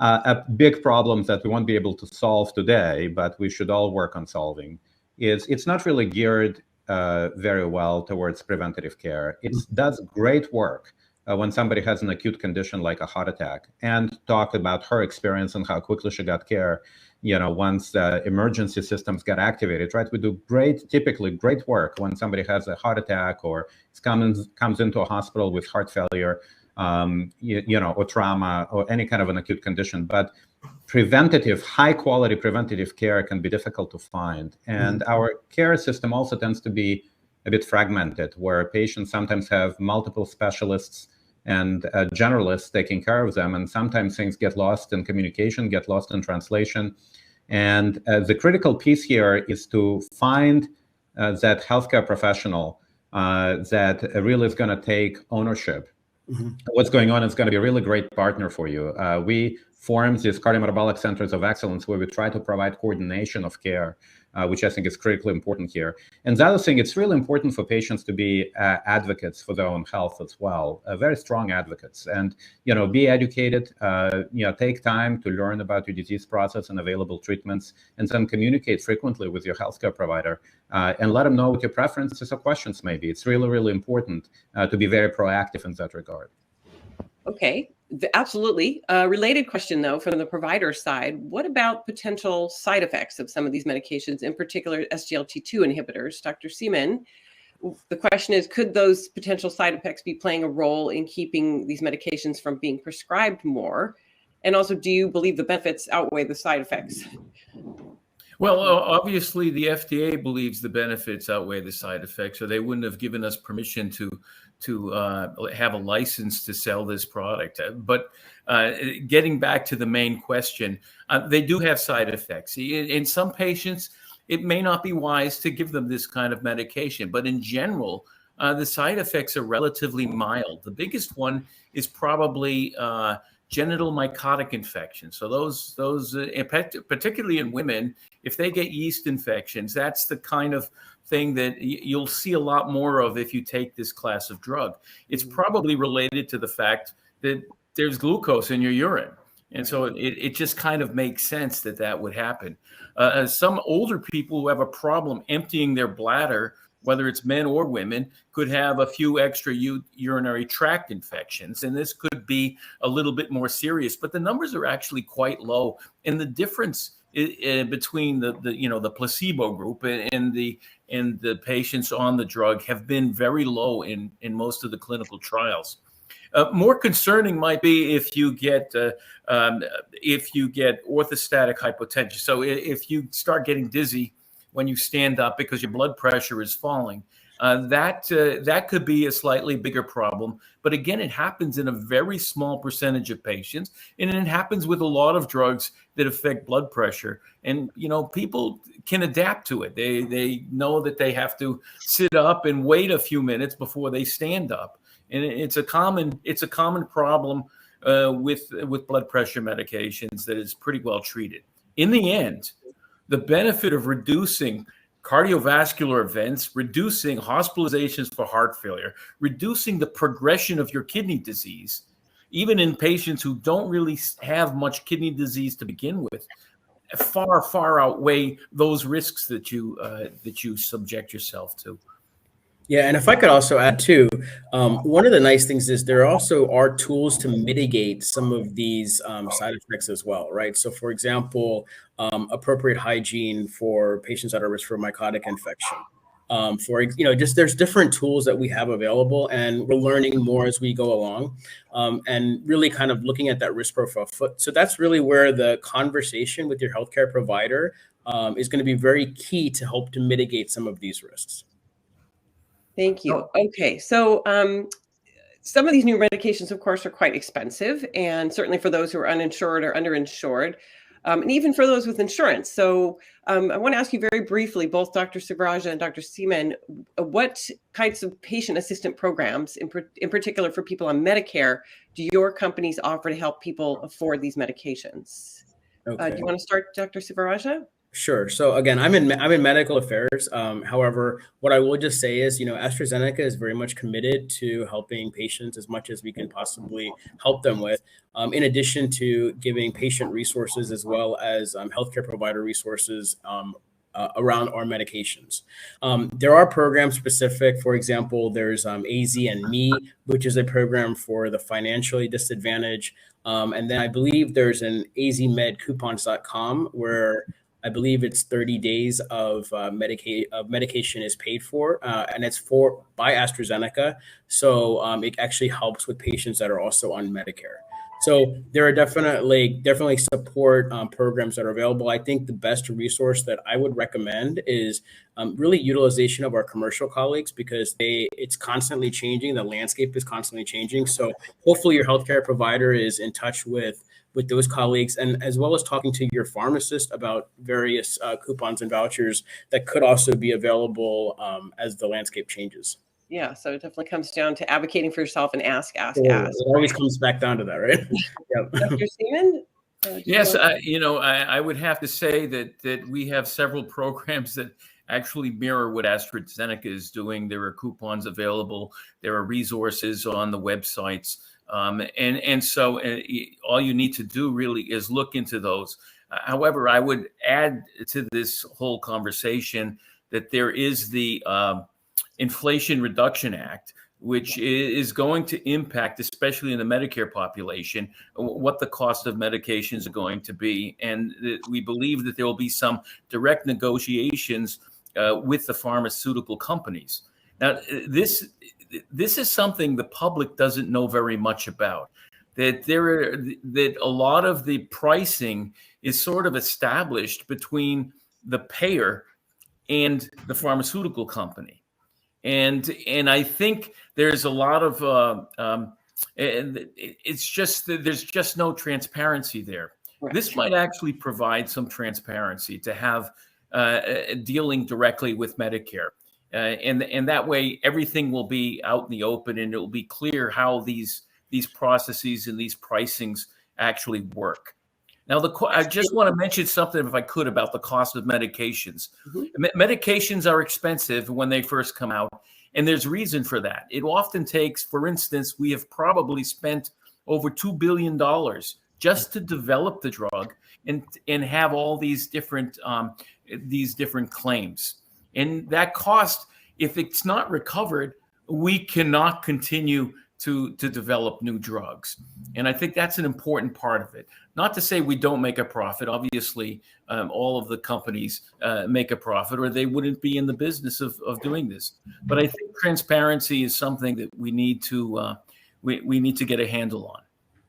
Speaker 6: a big problem that we won't be able to solve today, but we should all work on solving, it's not really geared very well towards preventative care. It does great work when somebody has an acute condition like a heart attack, and talk about her experience and how quickly she got care, once the emergency systems get activated, right? We do typically great work when somebody has a heart attack or comes into a hospital with heart failure, or trauma or any kind of an acute condition. But high quality preventative care can be difficult to find. And our care system also tends to be a bit fragmented, where patients sometimes have multiple specialists and generalists taking care of them. And sometimes things get lost in communication, get lost in translation. And the critical piece here is to find that healthcare professional that really is going to take ownership. What's going on is going to be a really great partner for you. We formed these cardiometabolic centers of excellence where we try to provide coordination of care, which I think is critically important here. And the other thing, it's really important for patients to be advocates for their own health as well, very strong advocates, and be educated. Take time to learn about your disease process and available treatments, and then communicate frequently with your healthcare provider and let them know what your preferences or questions may be. It's really, really important to be very proactive in that regard.
Speaker 2: Okay, absolutely. Related question, though, from the provider side, what about potential side effects of some of these medications, in particular SGLT2 inhibitors? Dr. Seaman, the question is, could those potential side effects be playing a role in keeping these medications from being prescribed more? And also, do you believe the benefits outweigh the side effects?
Speaker 3: Well, obviously, the FDA believes the benefits outweigh the side effects, or they wouldn't have given us permission to have a license to sell this product. But getting back to the main question, they do have side effects. In some patients, it may not be wise to give them this kind of medication, but in general, the side effects are relatively mild. The biggest one is probably genital mycotic infection. So those particularly in women, if they get yeast infections, that's the kind of thing that you'll see a lot more of if you take this class of drug. It's probably related to the fact that there's glucose in your urine. And so it just kind of makes sense that would happen. Some older people who have a problem emptying their bladder, whether it's men or women, could have a few extra urinary tract infections. And this could be a little bit more serious, but the numbers are actually quite low. And the difference between the placebo group and the patients on the drug have been very low in most of the clinical trials. More concerning might be if you get orthostatic hypotension. So if you start getting dizzy when you stand up because your blood pressure is falling, that could be a slightly bigger problem. But again, it happens in a very small percentage of patients, and it happens with a lot of drugs that affect blood pressure. And people can adapt to it. They know that they have to sit up and wait a few minutes before they stand up, and it's a common problem with blood pressure medications that is pretty well treated. In the end, the benefit of reducing cardiovascular events, reducing hospitalizations for heart failure, reducing the progression of your kidney disease, even in patients who don't really have much kidney disease to begin with, far, far outweigh those risks that you subject yourself to.
Speaker 4: Yeah, and if I could also add too, one of the nice things is there also are tools to mitigate some of these side effects as well, right? So, for example, appropriate hygiene for patients at risk for mycotic infection. There's different tools that we have available, and we're learning more as we go along, and really kind of looking at that risk profile. So that's really where the conversation with your healthcare provider is going to be very key to help to mitigate some of these risks.
Speaker 2: Thank you. Okay, so some of these new medications, of course, are quite expensive, and certainly for those who are uninsured or underinsured, and even for those with insurance. So I want to ask you very briefly, both Dr. Sivarajah and Dr. Seaman, what kinds of patient assistant programs, in particular for people on Medicare, do your companies offer to help people afford these medications?
Speaker 4: Okay.
Speaker 2: Do you want to start, Dr. Sivarajah?
Speaker 4: Sure. So again, I'm in medical affairs. However, what I will just say is, AstraZeneca is very much committed to helping patients as much as we can possibly help them with, in addition to giving patient resources as well as healthcare provider resources around our medications. There are programs specific. For example, there's AZ and Me, which is a program for the financially disadvantaged. And then I believe there's an azmedcoupons.com where I believe it's 30 days of medication is paid for, and it's by AstraZeneca. So it actually helps with patients that are also on Medicare. So there are definitely support programs that are available. I think the best resource that I would recommend is really utilization of our commercial colleagues, because it's constantly changing. The landscape is constantly changing. So hopefully your healthcare provider is in touch with those colleagues, and as well as talking to your pharmacist about various coupons and vouchers that could also be available as the landscape changes.
Speaker 2: Yeah, so it definitely comes down to advocating for yourself and ask.
Speaker 4: It always comes back down to that, right? Yep.
Speaker 2: Dr. Seaman?
Speaker 3: Yes, I would have to say that we have several programs that actually mirror what AstraZeneca is doing. There are coupons available. There are resources on the websites. So all you need to do really is look into those. However, I would add to this whole conversation that there is the Inflation Reduction Act, which is going to impact, especially in the Medicare population, what the cost of medications are going to be. And we believe that there will be some direct negotiations with the pharmaceutical companies. Now, this is something the public doesn't know very much about, that a lot of the pricing is sort of established between the payer and the pharmaceutical company. And I think there's a lot of, it's just that there's just no transparency there. Right. This might actually provide some transparency to have dealing directly with Medicare. And that way everything will be out in the open, and it will be clear how these processes and these pricings actually work. Now, I just want to mention something, if I could, about the cost of medications. Mm-hmm. Medications are expensive when they first come out, and there's reason for that. It often takes, for instance, we have probably spent over $2 billion just to develop the drug and have all these different claims. And that cost, if it's not recovered, we cannot continue to develop new drugs. And I think that's an important part of it. Not to say we don't make a profit. Obviously, all of the companies make a profit, or they wouldn't be in the business of doing this. But I think transparency is something that we need to we need to get a handle on.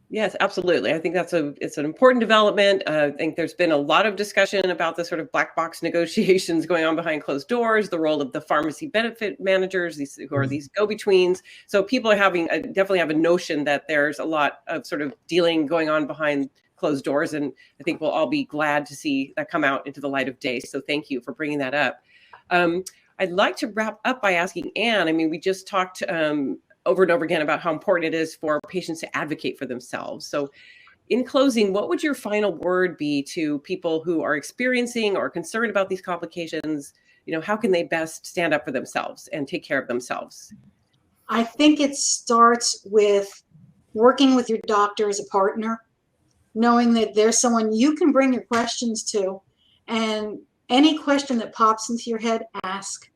Speaker 2: Yes, absolutely. I think it's an important development. I think there's been a lot of discussion about the sort of black box negotiations going on behind closed doors, the role of the pharmacy benefit managers, who are these go-betweens. So people are definitely have a notion that there's a lot of sort of dealing going on behind closed doors. And I think we'll all be glad to see that come out into the light of day. So thank you for bringing that up. I'd like to wrap up by asking Anne, I mean, we just talked over and over again about how important it is for patients to advocate for themselves. So in closing, what would your final word be to people who are experiencing or concerned about these complications? You know, how can they best stand up for themselves and take care of themselves?
Speaker 5: I think it starts with working with your doctor as a partner, knowing that there's someone you can bring your questions to, and any question that pops into your head, ask.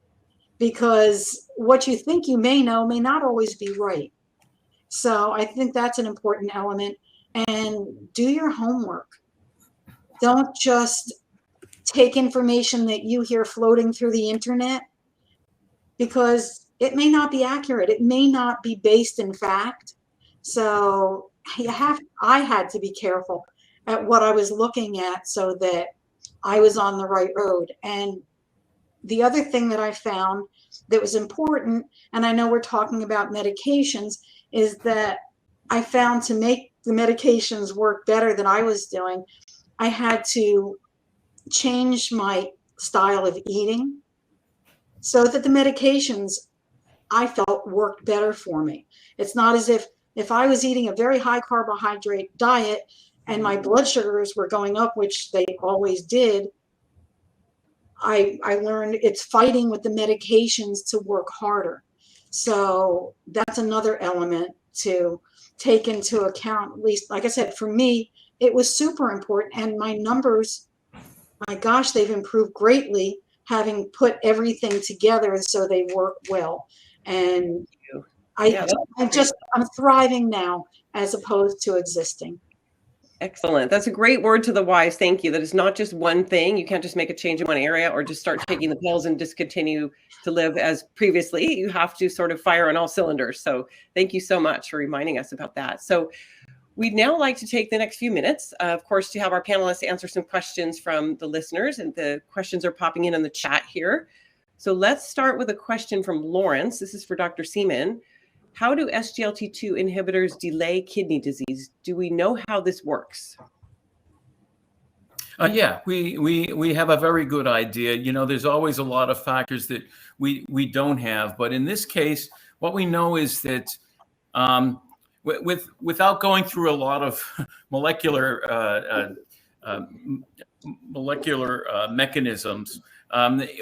Speaker 5: Because what you think you may know may not always be right. So I think that's an important element. And do your homework. Don't just take information that you hear floating through the internet, because it may not be accurate. It may not be based in fact. So I had to be careful at what I was looking at so that I was on the right road. And the other thing that I found that was important, and I know we're talking about medications, is that I found to make the medications work better than I was doing, I had to change my style of eating so that the medications I felt worked better for me. It's not as if I was eating a very high carbohydrate diet and my blood sugars were going up, which they always did, I learned it's fighting with the medications to work harder. So that's another element to take into account. At least, like I said, for me, it was super important. And my numbers, my gosh, they've improved greatly, having put everything together so they work well. And I'm thriving now as opposed to existing.
Speaker 2: Excellent. That's a great word to the wise. Thank you. That is not just one thing. You can't just make a change in one area or just start taking the pills and just continue to live as previously. You have to sort of fire on all cylinders. So thank you so much for reminding us about that. So we'd now like to take the next few minutes, of course, to have our panelists answer some questions from the listeners. And the questions are popping in the chat here. So let's start with a question from Lawrence. This is for Dr. Seaman. How do SGLT2 inhibitors delay kidney disease? Do we know how this works?
Speaker 3: Yeah, we have a very good idea. You know, there's always a lot of factors that we don't have, but in this case, what we know is that without going through a lot of molecular mechanisms,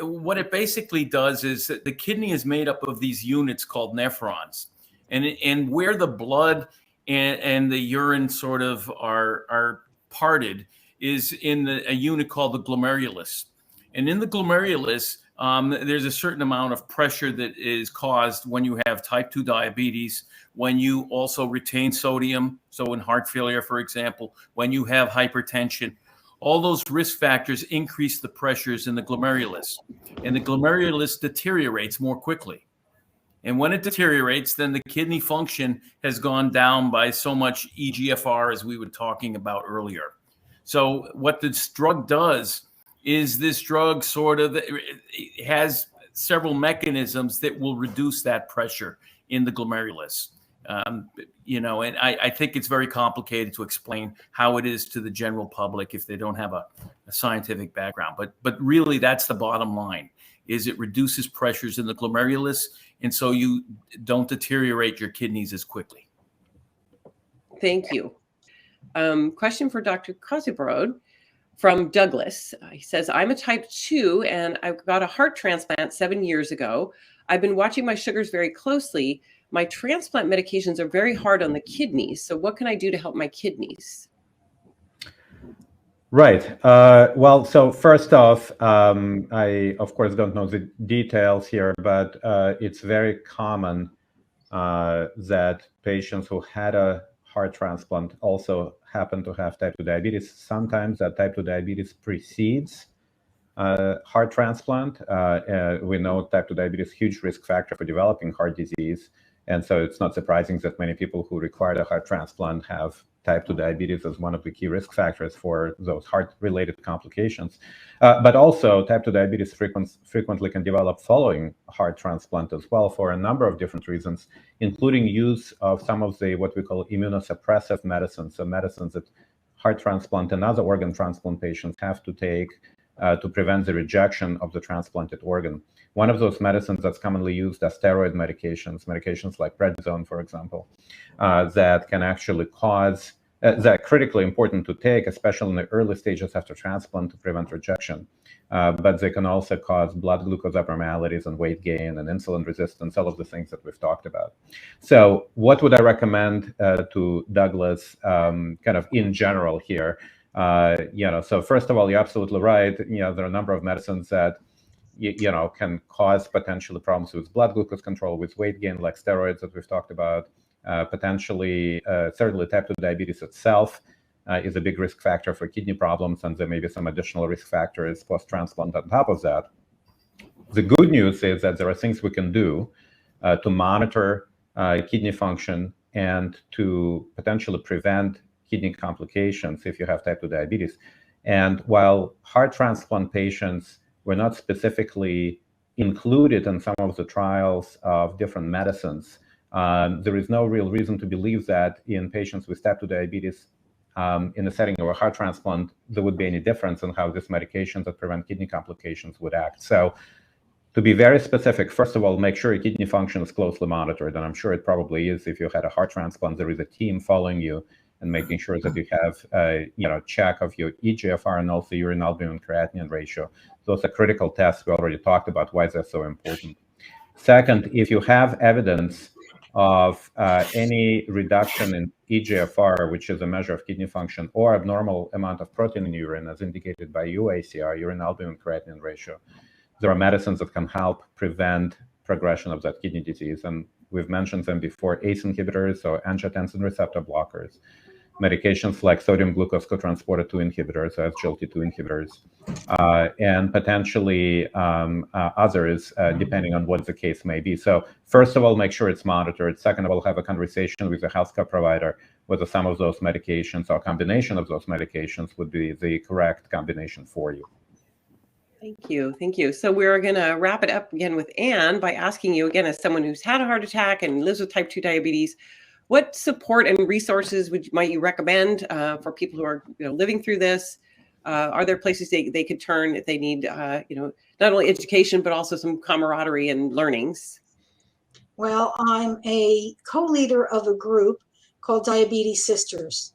Speaker 3: what it basically does is that the kidney is made up of these units called nephrons. And where the blood and the urine sort of are parted is in a unit called the glomerulus. And in the glomerulus, there's a certain amount of pressure that is caused when you have type 2 diabetes, when you also retain sodium, so in heart failure, for example, when you have hypertension. All those risk factors increase the pressures in the glomerulus, and the glomerulus deteriorates more quickly. And when it deteriorates, then the kidney function has gone down by so much eGFR, as we were talking about earlier. So what this drug does is this drug sort of has several mechanisms that will reduce that pressure in the glomerulus. You know, and I think it's very complicated to explain how it is to the general public if they don't have a scientific background. But really, that's the bottom line, is it reduces pressures in the glomerulus, and so you don't deteriorate your kidneys as quickly.
Speaker 2: Thank you. Question for Dr. Kozibrod from Douglas. He says, I'm a type 2 and I got a heart transplant 7 years ago. I've been watching my sugars very closely. My transplant medications are very hard on the kidneys. So what can I do to help my kidneys?
Speaker 6: Right. Well, so first off, I, of course, don't know the details here, but it's very common that patients who had a heart transplant also happen to have type 2 diabetes. Sometimes that type 2 diabetes precedes heart transplant. We know type 2 diabetes is a huge risk factor for developing heart disease. And so it's not surprising that many people who require a heart transplant have type 2 diabetes as one of the key risk factors for those heart-related complications. But also, type 2 diabetes frequently can develop following heart transplant as well for a number of different reasons, including use of some of the what we call immunosuppressive medicines, so medicines that heart transplant and other organ transplant patients have to take to prevent the rejection of the transplanted organ. One of those medicines that's commonly used are steroid medications like prednisone, for example, that can actually cause, that are critically important to take, especially in the early stages after transplant to prevent rejection. But they can also cause blood glucose abnormalities and weight gain and insulin resistance, all of the things that we've talked about. So what would I recommend to Douglas kind of in general here? So first of all, you're absolutely right. There are a number of medicines that can cause potentially problems with blood glucose control, with weight gain, like steroids that we've talked about. Potentially, certainly type 2 diabetes itself is a big risk factor for kidney problems, and there may be some additional risk factors post-transplant on top of that. The good news is that there are things we can do to monitor kidney function and to potentially prevent kidney complications if you have type 2 diabetes. And while heart transplant patients were not specifically included in some of the trials of different medicines, there is no real reason to believe that in patients with type 2 diabetes, in the setting of a heart transplant, there would be any difference in how these medications that prevent kidney complications would act. So to be very specific, first of all, make sure your kidney function is closely monitored. And I'm sure it probably is. If you had a heart transplant, there is a team following you and making sure that you have a check of your eGFR and also urine albumin creatinine ratio. Those are critical tests. We already talked about why they're so important. Second, if you have evidence of any reduction in eGFR, which is a measure of kidney function, or abnormal amount of protein in urine, as indicated by UACR, urine albumin creatinine ratio, there are medicines that can help prevent progression of that kidney disease. And we've mentioned them before: ACE inhibitors or angiotensin receptor blockers, medications like sodium glucose cotransporter 2 inhibitors or SGLT2 inhibitors, and potentially others, depending on what the case may be. So first of all, make sure it's monitored. Second of all, have a conversation with a healthcare provider whether some of those medications or a combination of those medications would be the correct combination for you.
Speaker 2: Thank you. Thank you. So we're going to wrap it up again with Anne by asking you again, as someone who's had a heart attack and lives with type 2 diabetes, what support and resources might you recommend for people who are living through this? Are there places they could turn if they need not only education but also some camaraderie and learnings?
Speaker 5: Well, I'm a co-leader of a group called Diabetes Sisters,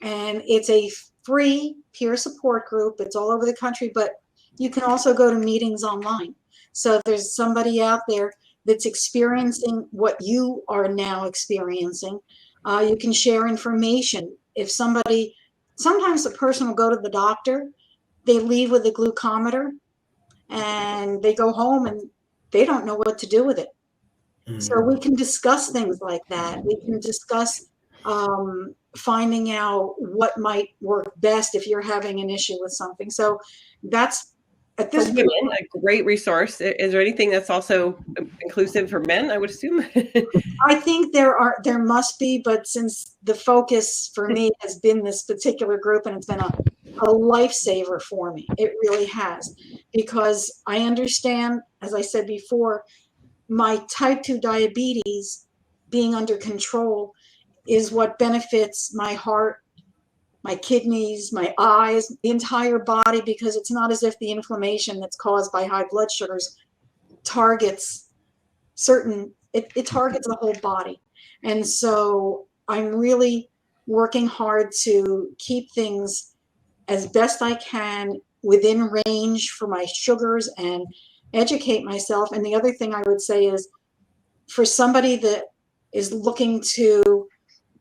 Speaker 5: and it's a free peer support group. It's all over the country, but you can also go to meetings online. So if there's somebody out there that's experiencing what you are now experiencing, you can share information. If sometimes a person will go to the doctor, they leave with a glucometer, and they go home and they don't know what to do with it. So we can discuss things like that. We can discuss finding out what might work best if you're having an issue with something. So that's, at this
Speaker 2: point, a great resource. Is there anything that's also inclusive for men, I would assume?
Speaker 5: I think there must be, but since the focus for me has been this particular group, and it's been a lifesaver for me, it really has, because I understand, as I said before, my type 2 diabetes being under control is what benefits my heart, my kidneys, my eyes, the entire body, because it's not as if the inflammation that's caused by high blood sugars targets it targets the whole body. And so I'm really working hard to keep things as best I can within range for my sugars and educate myself. And the other thing I would say is, for somebody that is looking to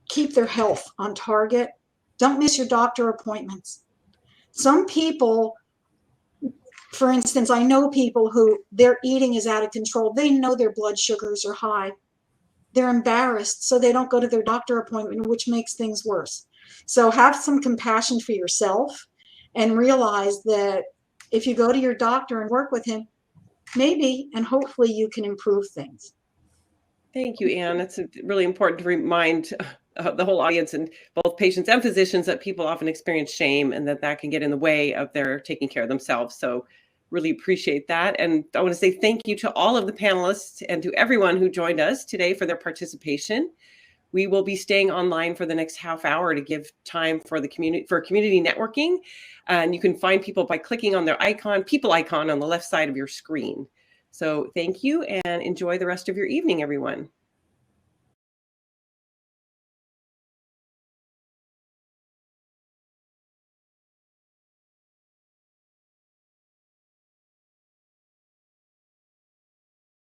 Speaker 5: keep their health on target, don't miss your doctor appointments. Some people, for instance, I know people who their eating is out of control. They know their blood sugars are high. They're embarrassed, so they don't go to their doctor appointment, which makes things worse. So have some compassion for yourself and realize that if you go to your doctor and work with him, maybe and hopefully you can improve things.
Speaker 2: Thank you, Anne. It's really important to remind the whole audience and both patients and physicians that people often experience shame and that can get in the way of their taking care of themselves. So really appreciate that. And I want to say thank you to all of the panelists and to everyone who joined us today for their participation. We will be staying online for the next half hour to give time for the community networking. And you can find people by clicking on their people icon on the left side of your screen. So thank you and enjoy the rest of your evening, everyone.